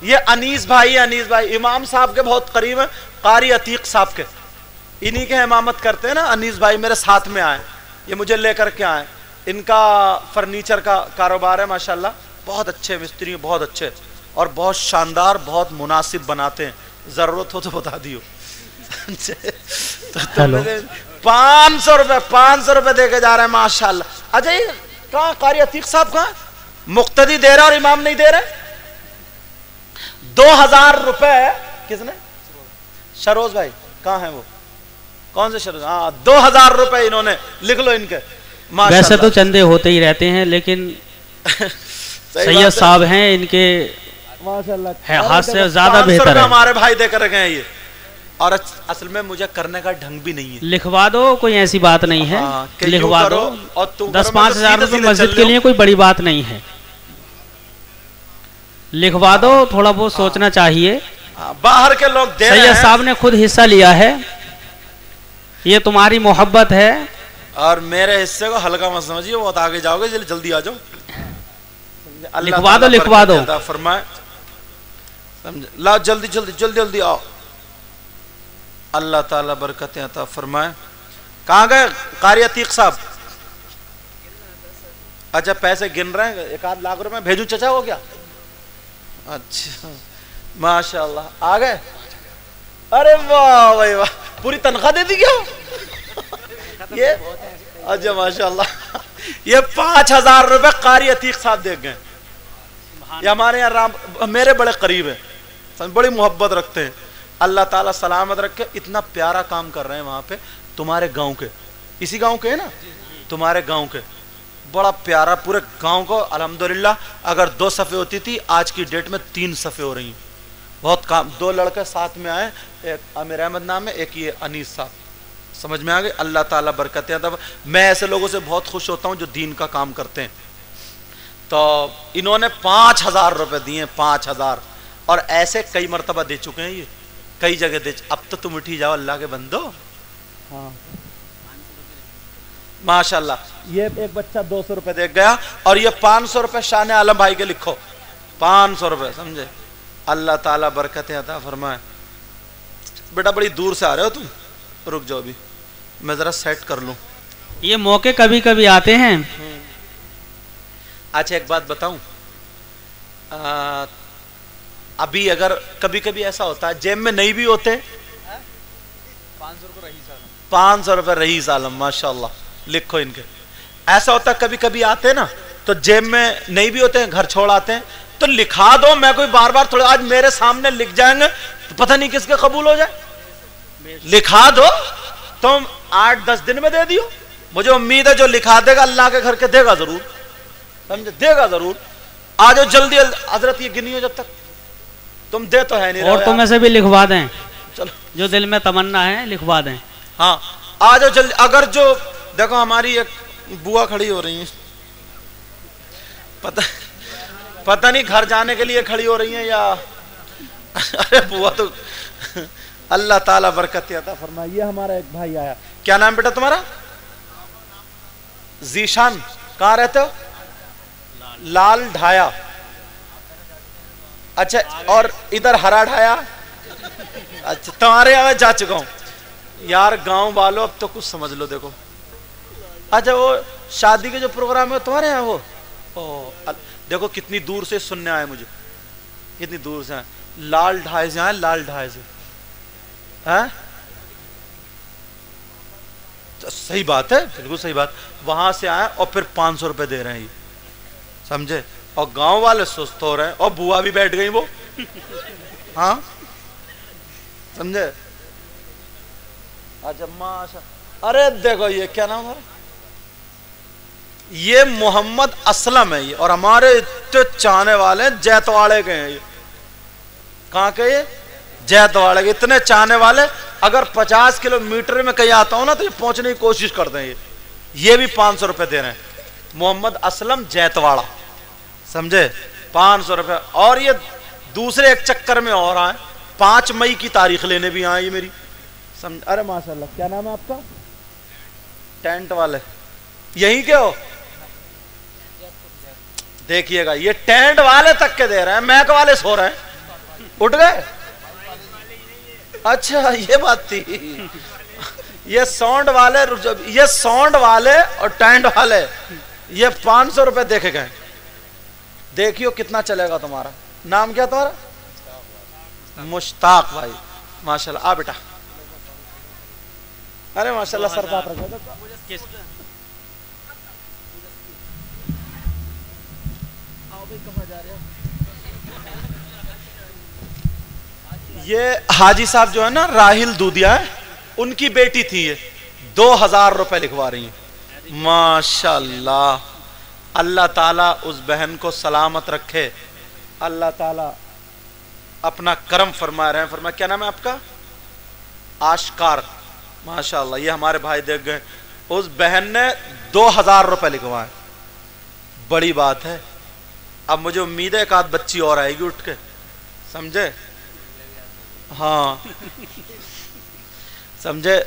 یہ انیس بھائی, انیس بھائی امام صاحب کے بہت قریب ہیں, قاری عتیق صاحب کے, انہی کے امامت کرتے ہیں نا. انیس بھائی میرے ساتھ میں آئے, یہ مجھے لے کر کے آئے. ان کا فرنیچر کا کاروبار ہے ماشاءاللہ, بہت اچھے مستری, بہت اچھے اور بہت شاندار, بہت مناسب بناتے ہیں. ضرورت ہو تو بتا دیو. 500 روپے دے کے جا رہے ہیں ماشاءاللہ. اچھا یہ کہاں قاری عتیق صاحب کہاں؟ مقتدی دے رہا اور امام نہیں دے رہے. 2000 روپے کس نے؟ شروز بھائی کہاں ہیں وہ؟ کون سے شروز؟ ہاں 2000 روپے انہوں نے, لکھ لو ان کے.
ویسے تو چندے ہوتے ہی رہتے ہیں, لیکن سید صاحب ہیں, ان کے ہاتھ سے زیادہ بہتر ہے.
ہمارے بھائی دے کر گئے یہ, اور اصل میں مجھے کرنے کا ڈھنگ بھی نہیں ہے.
لکھوا دو, کوئی ایسی بات نہیں ہے, لکھوا دو. 10-5 ہزار روپے مسجد کے لیے کوئی بڑی بات نہیں ہے, لکھوا دو. تھوڑا بہت سوچنا چاہیے.
باہر کے لوگ دے رہے ہیں,
سید صاحب نے خود حصہ لیا ہے, یہ تمہاری محبت ہے.
اور میرے حصے کو ہلکا مت سمجھیے, بہت آگے جاؤ گے, جلدی آ جاؤ.
لکھوا دو, لکھوا دو.
فرمائے لا, جلدی جلدی جلدی جلدی آؤ. اللہ تعالیٰ برکتیں عطا فرمائے. کہاں گئے قاری عتیق صاحب؟ اچھا پیسے گن رہے ہیں, 1 لاکھ روپے بھیجوں چچا ہو کیا؟ اچھا ماشاءاللہ آ گئے. ارے واہ بھائی واہ, پوری تنخواہ دے دی کیا یہ؟ اچھا ماشاءاللہ یہ 5,000 روپے قاری عتیق صاحب دے گئے. یہ ہمارے یہاں میرے بڑے قریب ہیں, بڑی محبت رکھتے ہیں, اللہ تعالیٰ سلامت رکھے. اتنا پیارا کام کر رہے ہیں وہاں پہ, تمہارے گاؤں کے, اسی گاؤں کے ہیں نا, تمہارے گاؤں کے, بڑا پیارا. پورے گاؤں کو الحمدللہ اگر 2 صفحے ہوتی تھی, آج کی ڈیٹ میں 3 صفحے ہو رہی ہیں. بہت کام. 2 لڑکے ساتھ میں آئے, ایک امیر احمد نام ہے, ایک یہ انیس صاحب. سمجھ میں آ گئی. اللہ تعالیٰ برکتیں. میں ایسے لوگوں سے بہت خوش ہوتا ہوں جو دین کا کام کرتے ہیں. تو انہوں نے 5,000 روپے دیے, 5,000, اور ایسے کئی مرتبہ دے چکے ہیں, یہ کئی جگہ دے. اب تو تم اٹھی جاؤ اللہ کے بندو. ہاں ماشاءاللہ. یہ ایک بچہ 200 روپے دے گیا, اور یہ 500 روپے شان عالم بھائی کے لکھو, 500 روپے. سمجھے. اللہ تعالیٰ برکتیں عطا فرمائے. بیٹا بڑی دور سے آ رہے ہو تم, رک جاؤ بھی میں ذرا سیٹ کر لوں.
یہ موقع کبھی کبھی آتے ہیں.
اچھا ایک بات بتاؤں, ابھی اگر کبھی کبھی ایسا ہوتا ہے جیب میں نہیں بھی ہوتے, 500 روپے رئیس عالم ماشاءاللہ لکھو ان کے. ایسا ہوتا ہے کبھی کبھی آتے ہیں نا, تو جیب میں نہیں بھی ہوتے ہیں, گھر چھوڑ آتے ہیں, تو لکھا دو. میں کوئی بار بار تھوڑا, آج میرے سامنے لکھ جائیں گے تو پتہ نہیں کس کے قبول ہو جائے. لکھا دو, تم 8-10 دن میں دے دیو. مجھے امید ہے جو لکھا دے گا اللہ کے گھر کے دے گا ضرور. سمجھے, دے گا ضرور. آ جاؤ جلدی. حضرت یہ گنی ہو جب تک, تم دے تو ہے نہیں.
اور تم ایسے بھی لکھوا دیں,
چلو
جو دل میں تمنا ہے لکھوا دیں.
ہاں آ جاؤ جلدی. اگر جو دیکھو ہماری ایک بوا کھڑی ہو رہی ہیں, پتہ نہیں گھر جانے کے لیے کھڑی ہو رہی ہیں یا ارے بوا تو اللہ تعالیٰ برکت عطا فرمائے. یہ ہمارا ایک بھائی آیا. کیا نام بیٹا تمہارا؟ ذیشان. کہاں رہتے ہو؟ لال ڈھایا. اچھا, اور ادھر ہرا ڈھایا. اچھا تمہارے یہاں جا چکا ہوں یار. گاؤں والوں اب تو کچھ سمجھ لو. دیکھو اچھا وہ شادی کے جو پروگرام ہے تمہارے یہاں, وہ دیکھو کتنی دور سے سننے آئے مجھے, کتنی دور سے آئے. لال ڈھائے سے آئے, لال ڈھائے سے. صحیح بات ہے, بالکل صحیح بات. وہاں سے آئے اور پھر 500 روپے دے رہے ہیں, سمجھے. اور گاؤں والے سست ہو رہے ہیں, اور بوا بھی بیٹھ گئی وہ. ہاں سمجھے. اچھا ماشاء. ارے دیکھو یہ کیا نام ہے, یہ محمد اسلم ہے یہ, اور ہمارے اتنے چاہنے والے ہیں. جیتواڑے کے ہیں یہ. کہاں کے؟ یہ جیتواڑے کے. اتنے چاہنے والے, اگر 50 کلومیٹر میں کہیں آتا ہوں نا تو یہ پہنچنے کی کوشش کرتے ہیں. یہ بھی 500 روپے دے رہے ہیں. محمد اسلم جیتواڑا, سمجھے. 500 روپے. اور یہ دوسرے ایک چکر میں اور آئے, 5 مئی کی تاریخ لینے بھی آئے یہ میری. سمجھ. ارے ماشاءاللہ. کیا نام ہے آپ کا؟ ٹینٹ والے یہی کے ہو؟ دیکھیے گا یہ ٹینٹ والے تک کے دے رہے ہیں, میک والے سو رہے ہیں. اٹھ گئے. اچھا یہ بات تھی. یہ ساؤنڈ والے, یہ ساؤنڈ والے اور ٹینٹ والے یہ 500 روپے دیکھے گئے. دیکھیو کتنا چلے گا تمہارا. نام کیا تمہارا؟ مشتاق بھائی ماشاءاللہ. آ بیٹا. ارے ماشاءاللہ سر بات رکھو. یہ حاجی صاحب جو ہے نا راہل دودیا ہے, ان کی بیٹی تھی. یہ 2,000 روپے لکھوا رہی ہیں ماشاءاللہ. اللہ تعالیٰ اس بہن کو سلامت رکھے. اللہ تعالیٰ اپنا کرم فرما رہے ہیں. فرما. کیا نام ہے آپ کا؟ آشکار. ماشاءاللہ. یہ ہمارے بھائی دیکھ گئے. اس بہن نے 2,000 روپے لکھوائے. بڑی بات ہے. اب مجھے امید ہے ایک آدھ بچی اور آئے گی اٹھ کے, سمجھے. ہاں سمجھے.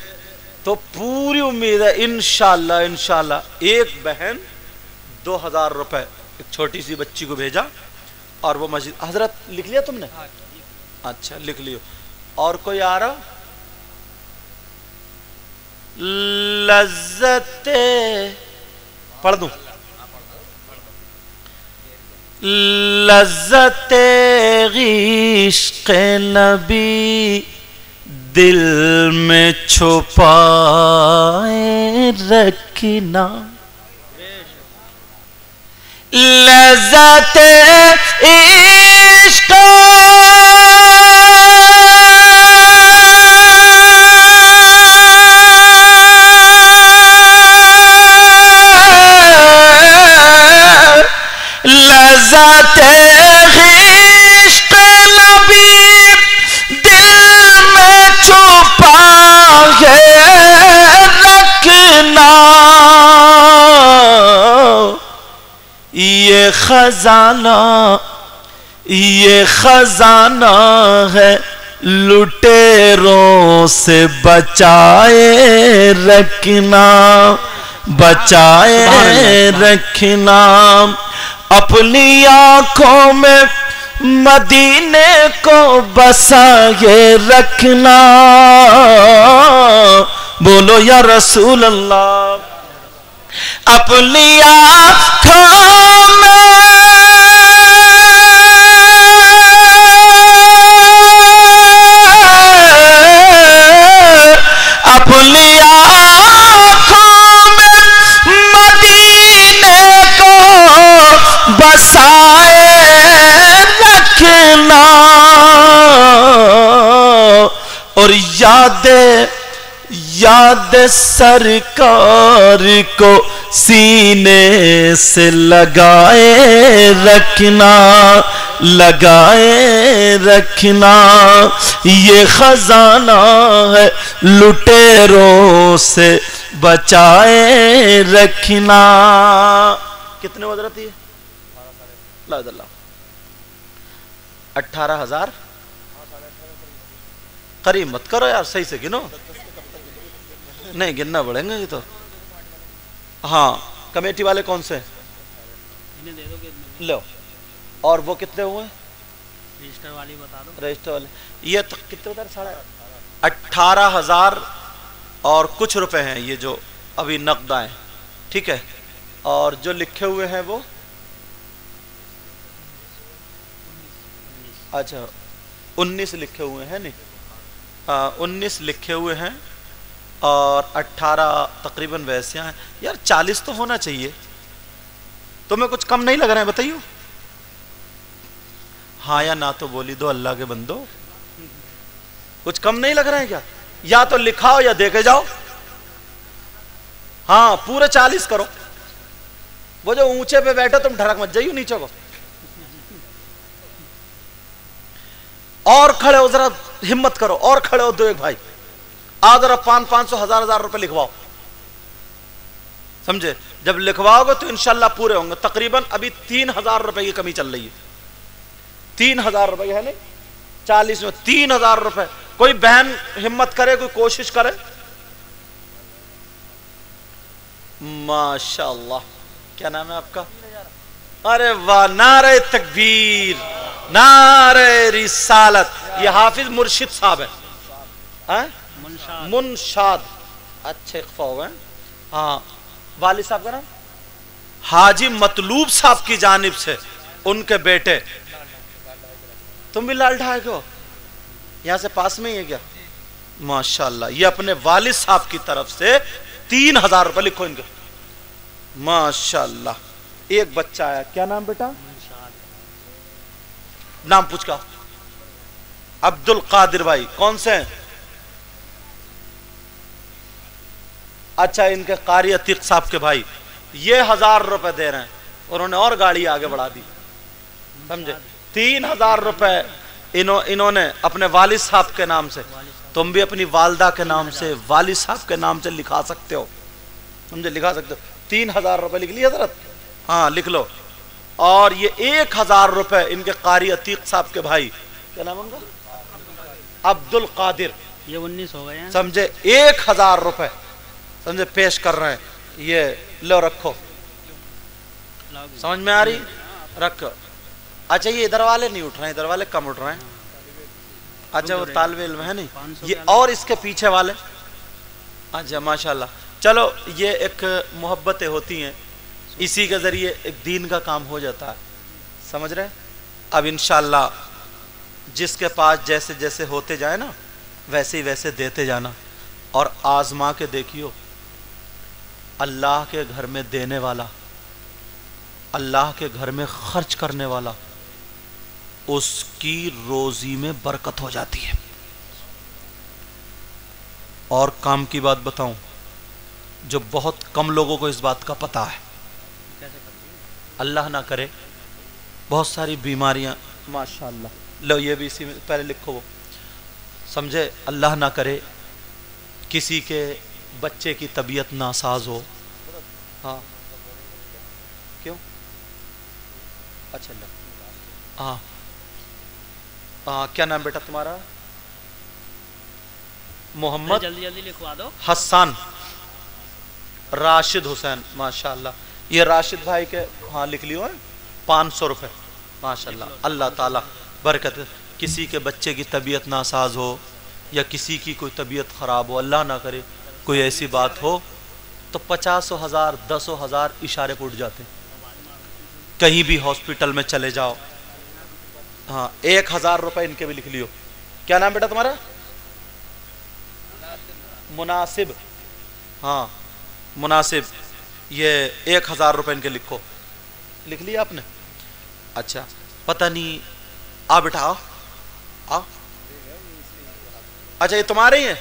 تو پوری امید ہے انشاءاللہ. انشاءاللہ ایک بہن 2,000 روپے ایک چھوٹی سی بچی کو بھیجا, اور وہ مسجد. حضرت لکھ لیا تم نے؟ اچھا لکھ لیو. اور کوئی آ رہا؟ لذت پڑھ دوں. لذت عشق نبی دل میں چھپائے رکھنا. لذت عشق لذت عشق لبیب دل میں چھپا ہے رکھنا یہ خزانہ ہے لٹیروں سے بچائے رکھنا اپنی آنکھوں میں مدینے کو بسائے رکھنا بولو یا رسول اللہ اپنی آنکھوں میں اپنی آنکھوں میں مدینے کو بسائے رکھنا اور یاد سرکار کو سینے سے لگائے رکھنا یہ خزانہ ہے لٹیروں سے بچائے رکھنا کتنے وزرت ہے لا اللہ 18,000 قریب مت کرو یار صحیح سے گنو نہیں گننا پڑیں گے یہ تو ہاں کمیٹی والے کون سے لو اور وہ کتنے ہوئے
رجسٹر والی بتا دو
رجسٹر والے یہ کتنے بتا رہے 18,000 اور کچھ روپے ہیں یہ جو ابھی نقد آئے ٹھیک ہے اور جو لکھے ہوئے ہیں وہ اچھا 19 لکھے ہوئے ہیں نہیں 19 لکھے ہوئے ہیں اور 18 تقریباً ویسے ہیں یار 40 تو ہونا چاہیے تمہیں کچھ کم نہیں لگ رہا ہے بتائیے ہاں یا نہ تو بولی دو اللہ کے بندو کچھ کم نہیں لگ رہا ہے کیا یا تو لکھاؤ یا دے کے جاؤ ہاں پورے 40 کرو وہ جو اونچے پہ بیٹھے تم ڈھڑک مت جائیو نیچے کو اور کھڑے ہو ذرا ہمت کرو اور کھڑے ہو دو ایک بھائی آج ذرا 500 1000 روپے لکھواؤ سمجھے جب لکھواؤ گے تو انشاءاللہ پورے ہوں گے تقریباً ابھی 3000 روپے کی کمی چل رہی ہے 3000 روپے ہے نہیں 40 میں 3000 روپے کوئی بہن ہمت کرے کوئی کوشش کرے ماشاءاللہ کیا نام ہے آپ کا ارے واہ نعرہ تکبیر نعرہ رسالت یہ حافظ مرشد صاحب ہے منشاد اچھے اخفا ہو گئے ہاں والد صاحب کا نام حاجی مطلوب صاحب کی جانب سے ان کے بیٹے تم بھی لال ڈھائے ہو یہاں سے پاس میں ہی ہے کیا ماشاءاللہ یہ اپنے والد صاحب کی طرف سے 3000 روپے لکھو ان کے ماشاءاللہ ایک بچہ آیا کیا نام بیٹا نام پوچھ کا عبد القادر بھائی کون سے ہیں اچھا ان کے قاری عتیق صاحب کے بھائی یہ 1000 روپے دے رہے ہیں انہوں نے اور گاڑی آگے بڑھا دی سمجھے 3000 روپے انہوں نے اپنے والد صاحب کے نام سے تم بھی اپنی والدہ کے نام سے والد صاحب کے نام سے لکھا سکتے ہو سمجھے لکھا سکتے ہو 3000 روپے لکھ لی حضرت ہاں لکھ لو اور یہ 1000 روپے ان کے قاری عتیق صاحب کے بھائی کیا نام ان کا عبد القادر
یہ 19 ہو گئے ہیں
سمجھے 1000 روپے سمجھے پیش کر رہے ہیں یہ لو رکھو سمجھ میں آ رہی رکھو اچھا یہ ادھر والے نہیں اٹھ رہے ہیں ادھر والے کم اٹھ رہے ہیں اچھا وہ طالب علم ہے نہیں یہ اور اس کے پیچھے والے اچھا ماشاءاللہ چلو یہ ایک محبتیں ہوتی ہیں اسی کے ذریعے ایک دین کا کام ہو جاتا ہے سمجھ رہے اب انشاءاللہ جس کے پاس جیسے جیسے ہوتے جائے نا ویسے ہی ویسے دیتے جانا اور آزما کے دیکھیو اللہ کے گھر میں دینے والا اللہ کے گھر میں خرچ کرنے والا اس کی روزی میں برکت ہو جاتی ہے۔ اور کام کی بات بتاؤں جو بہت کم لوگوں کو اس بات کا پتہ ہے، اللہ نہ کرے بہت ساری بیماریاں، ماشاءاللہ لو یہ بھی اسی میں پہلے لکھو وہ سمجھے، اللہ نہ کرے کسی کے بچے کی طبیعت ناساز ہو، ہاں کیوں؟ اچھا اللہ، ہاں کیا نام بیٹا تمہارا؟ محمد
جلدی جلدی لکھوا دو۔
حسان راشد حسین، ماشاءاللہ یہ راشد بھائی کے ہاں لکھ لیو ہے 500 روپے، ماشاءاللہ اللہ تعالیٰ برکت۔ کسی کے بچے کی طبیعت ناساز ہو یا کسی کی کوئی طبیعت خراب ہو، اللہ نہ کرے کوئی ایسی بات ہو، تو 50,000 10,000 اشارے پہ اٹھ جاتے ہیں۔ کہیں بھی ہاسپٹل میں چلے جاؤ، ہاں 1,000 روپے ان کے بھی لکھ لیو۔ کیا نام بیٹا تمہارا؟ مناسب، ہاں مناسب، یہ 1,000 روپے ان کے لکھو، لکھ لیا آپ نے؟ اچھا پتہ نہیں، آ بیٹا آؤ آؤ، اچھا یہ تمہارے ہی ہیں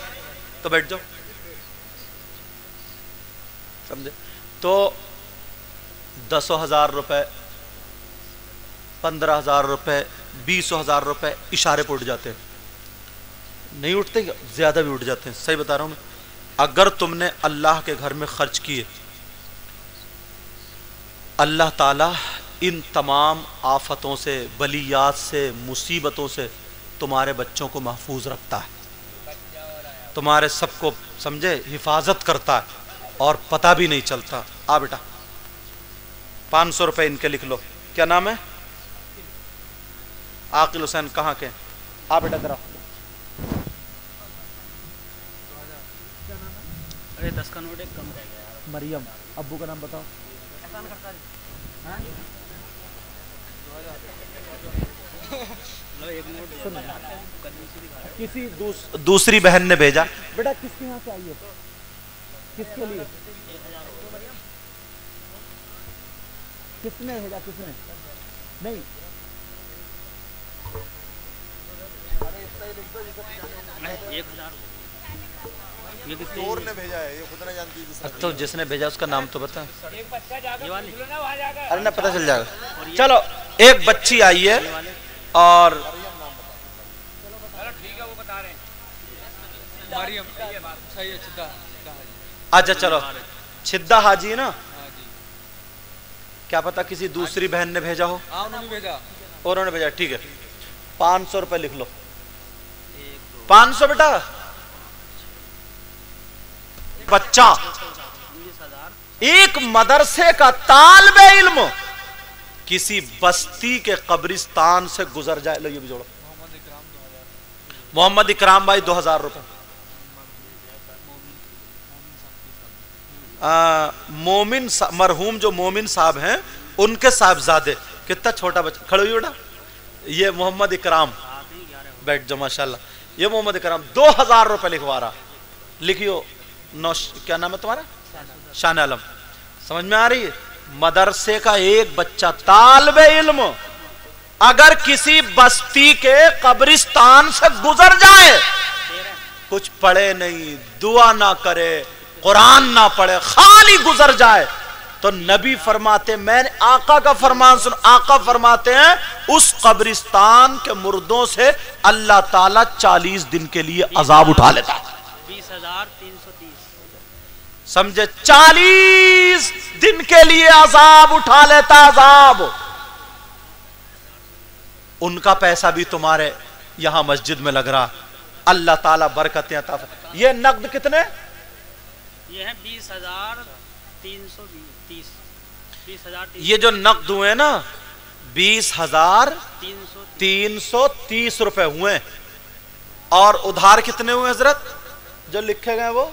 تو بیٹھ جاؤ، سمجھے؟ تو 10,000 روپے 15,000 روپے 20,000 روپے اشارے پہ اٹھ جاتے ہیں، نہیں اٹھتے، زیادہ بھی اٹھ جاتے ہیں، صحیح بتا رہا ہوں میں۔ اگر تم نے اللہ کے گھر میں خرچ کیے، اللہ تعالیٰ ان تمام آفتوں سے، بلیات سے، مصیبتوں سے تمہارے بچوں کو محفوظ رکھتا ہے، تمہارے سب کو سمجھے حفاظت کرتا ہے اور پتہ بھی نہیں چلتا۔ آ بیٹا 500 روپے ان کے لکھ لو۔ کیا نام ہے؟ عاقل حسین، کہاں کے؟ آ بیٹا ذرا،
10 کا نوٹ ایک کم رہ گیا۔
مریم، ابو کا نام بتاؤ۔ کسی دوسری بہن نے بھیجا، بیٹا کس کے یہاں سے آئی ہے؟ کس کے لیے؟ کس نے بھیجا؟ کس نے؟ نہیں
اور نے بھیجا ہے، یہ خود نہ جانتی ہے۔
تو جس نے بھیجا اس کا نام تو بتا، ارے نہ پتہ چل جائے گا۔ چلو ایک بچی آئی ہے اور اچھا چلو چھدا حاجی ہے نا، کیا پتا کسی دوسری بہن نے بھیجا ہو، انہوں نے بھیجا، ٹھیک ہے 500 روپے لکھ لو۔ 500 بیٹا، بچہ ایک مدرسے کا طالب علم کسی بستی کے قبرستان سے گزر جائے، لو یہ بھی جوڑو، محمد اکرام بھائی 2,000 روپے، مومن مرحوم جو مومن صاحب ہیں ان کے صاحبزادے، کتنا چھوٹا بچہ، کھڑے ہوئی بیٹا، یہ محمد اکرام، بیٹھ جاؤ ماشاءاللہ، یہ محمد اکرام 2,000 روپے لکھوا رہا، لکھیو۔ کیا نام ہے تمہارا؟ شان عالم، سمجھ میں آ رہی ہے؟ مدرسے کا ایک بچہ طالب علم اگر کسی بستی کے قبرستان سے گزر جائے، کچھ پڑھے نہیں، دعا نہ کرے، قرآن نہ پڑھے، خالی گزر جائے، تو نبی فرماتے، میں نے آقا کا فرمان سن، آقا فرماتے ہیں اس قبرستان کے مردوں سے اللہ تعالیٰ 40 دن کے لیے عذاب اٹھا لیتا ہے۔
20,330
سمجھے، 40 دن کے لیے عذاب اٹھا لیتا، عذاب۔ ان کا پیسہ بھی تمہارے یہاں مسجد میں لگ رہا، اللہ تعالیٰ برکتیں عطا فرمائے۔ یہ نقد کتنے؟
یہ ہے 20,330
یہ جو نقد ہوئے نا 20,330 روپے ہوئے، اور ادھار کتنے ہوئے حضرت جو لکھے گئے؟ وہ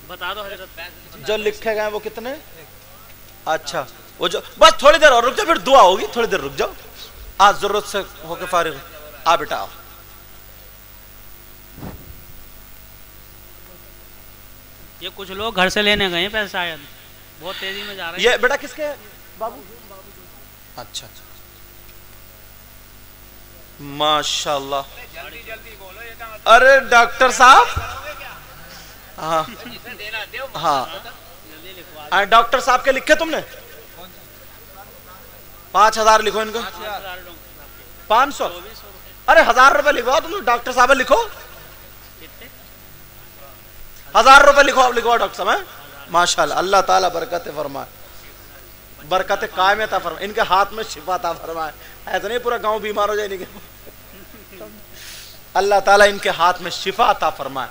بتا دو حضرت،
جو لکھے گئے وہ کتنے؟ اچھا وہ جو، بس تھوڑی دیر اور رک جاؤ، پھر دعا ہوگی، تھوڑی دیر رک جاؤ، آج ضرورت سے ہو کے فارغ، آ بیٹا آؤ۔
یہ کچھ لوگ گھر سے لینے گئے ہیں پیسے شاید، بہت تیزی میں جا رہے ہیں.
یہ بیٹا کس کے بابو؟ اچھا ماشاء اللہ. ارے ڈاکٹر صاحب ہاں ہاں ڈاکٹر صاحب کے لکھے تم نے 5000 لکھو ان کا 500. ارے 1000 روپے لکھواؤ تم. ڈاکٹر صاحب لکھو 1000 روپے لکھو. آپ لکھواؤ ڈاکٹر صاحب. ماشاءاللہ اللہ تعالیٰ برکت فرمائے, برکت قائم عطا فرمائے. ان کے ہاتھ میں شفا عطا فرمائے. ایسا نہیں پورا گاؤں بیمار ہو جائے نہیں کہ اللہ تعالیٰ ان کے ہاتھ میں شفا عطا فرمائے.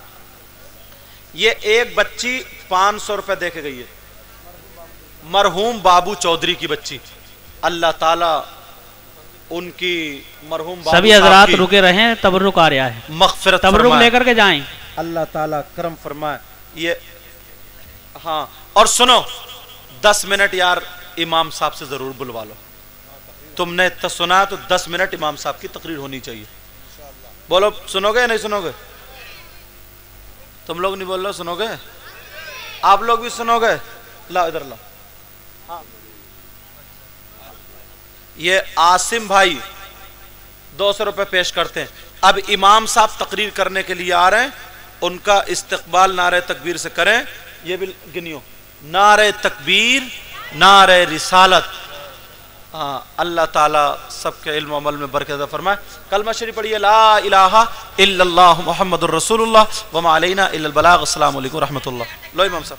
یہ ایک بچی 500 روپے دے کے گئی ہے, مرحوم بابو چودھری کی بچی. اللہ تعالیٰ ان کی مرحوم بابو
سبھی حضرات رکے رہیں, تبرک آ رہا ہے,
مغفرت
تبرک لے کر کے جائیں.
اللہ تعالیٰ کرم فرمائے. یہ ہاں اور سنو 10 منٹ یار امام صاحب سے ضرور بلوا لو. تم نے سنا تو 10 منٹ امام صاحب کی تقریر ہونی چاہیے. بولو سنو گے یا نہیں سنو گے؟ تم لوگ نہیں بول رہے, سنو گے؟ آپ لوگ بھی سنو گے؟ لا ادھر لا. یہ عاصم بھائی 200 روپے پیش کرتے ہیں. اب امام صاحب تقریر کرنے کے لیے آ رہے ہیں, ان کا استقبال نعرہ تکبیر سے کریں. یہ بھی گنیو, نعرہ تکبیر, نعرہ رسالت. ہاں اللہ تعالیٰ سب کے علم و عمل میں برکت عطا فرمائے. کلمہ شریف پڑھیے, لا الہ الا اللہ محمد الرسول اللہ وما علینا الا البلاغ. السلام علیکم ورحمۃ اللہ. لو امام صاحب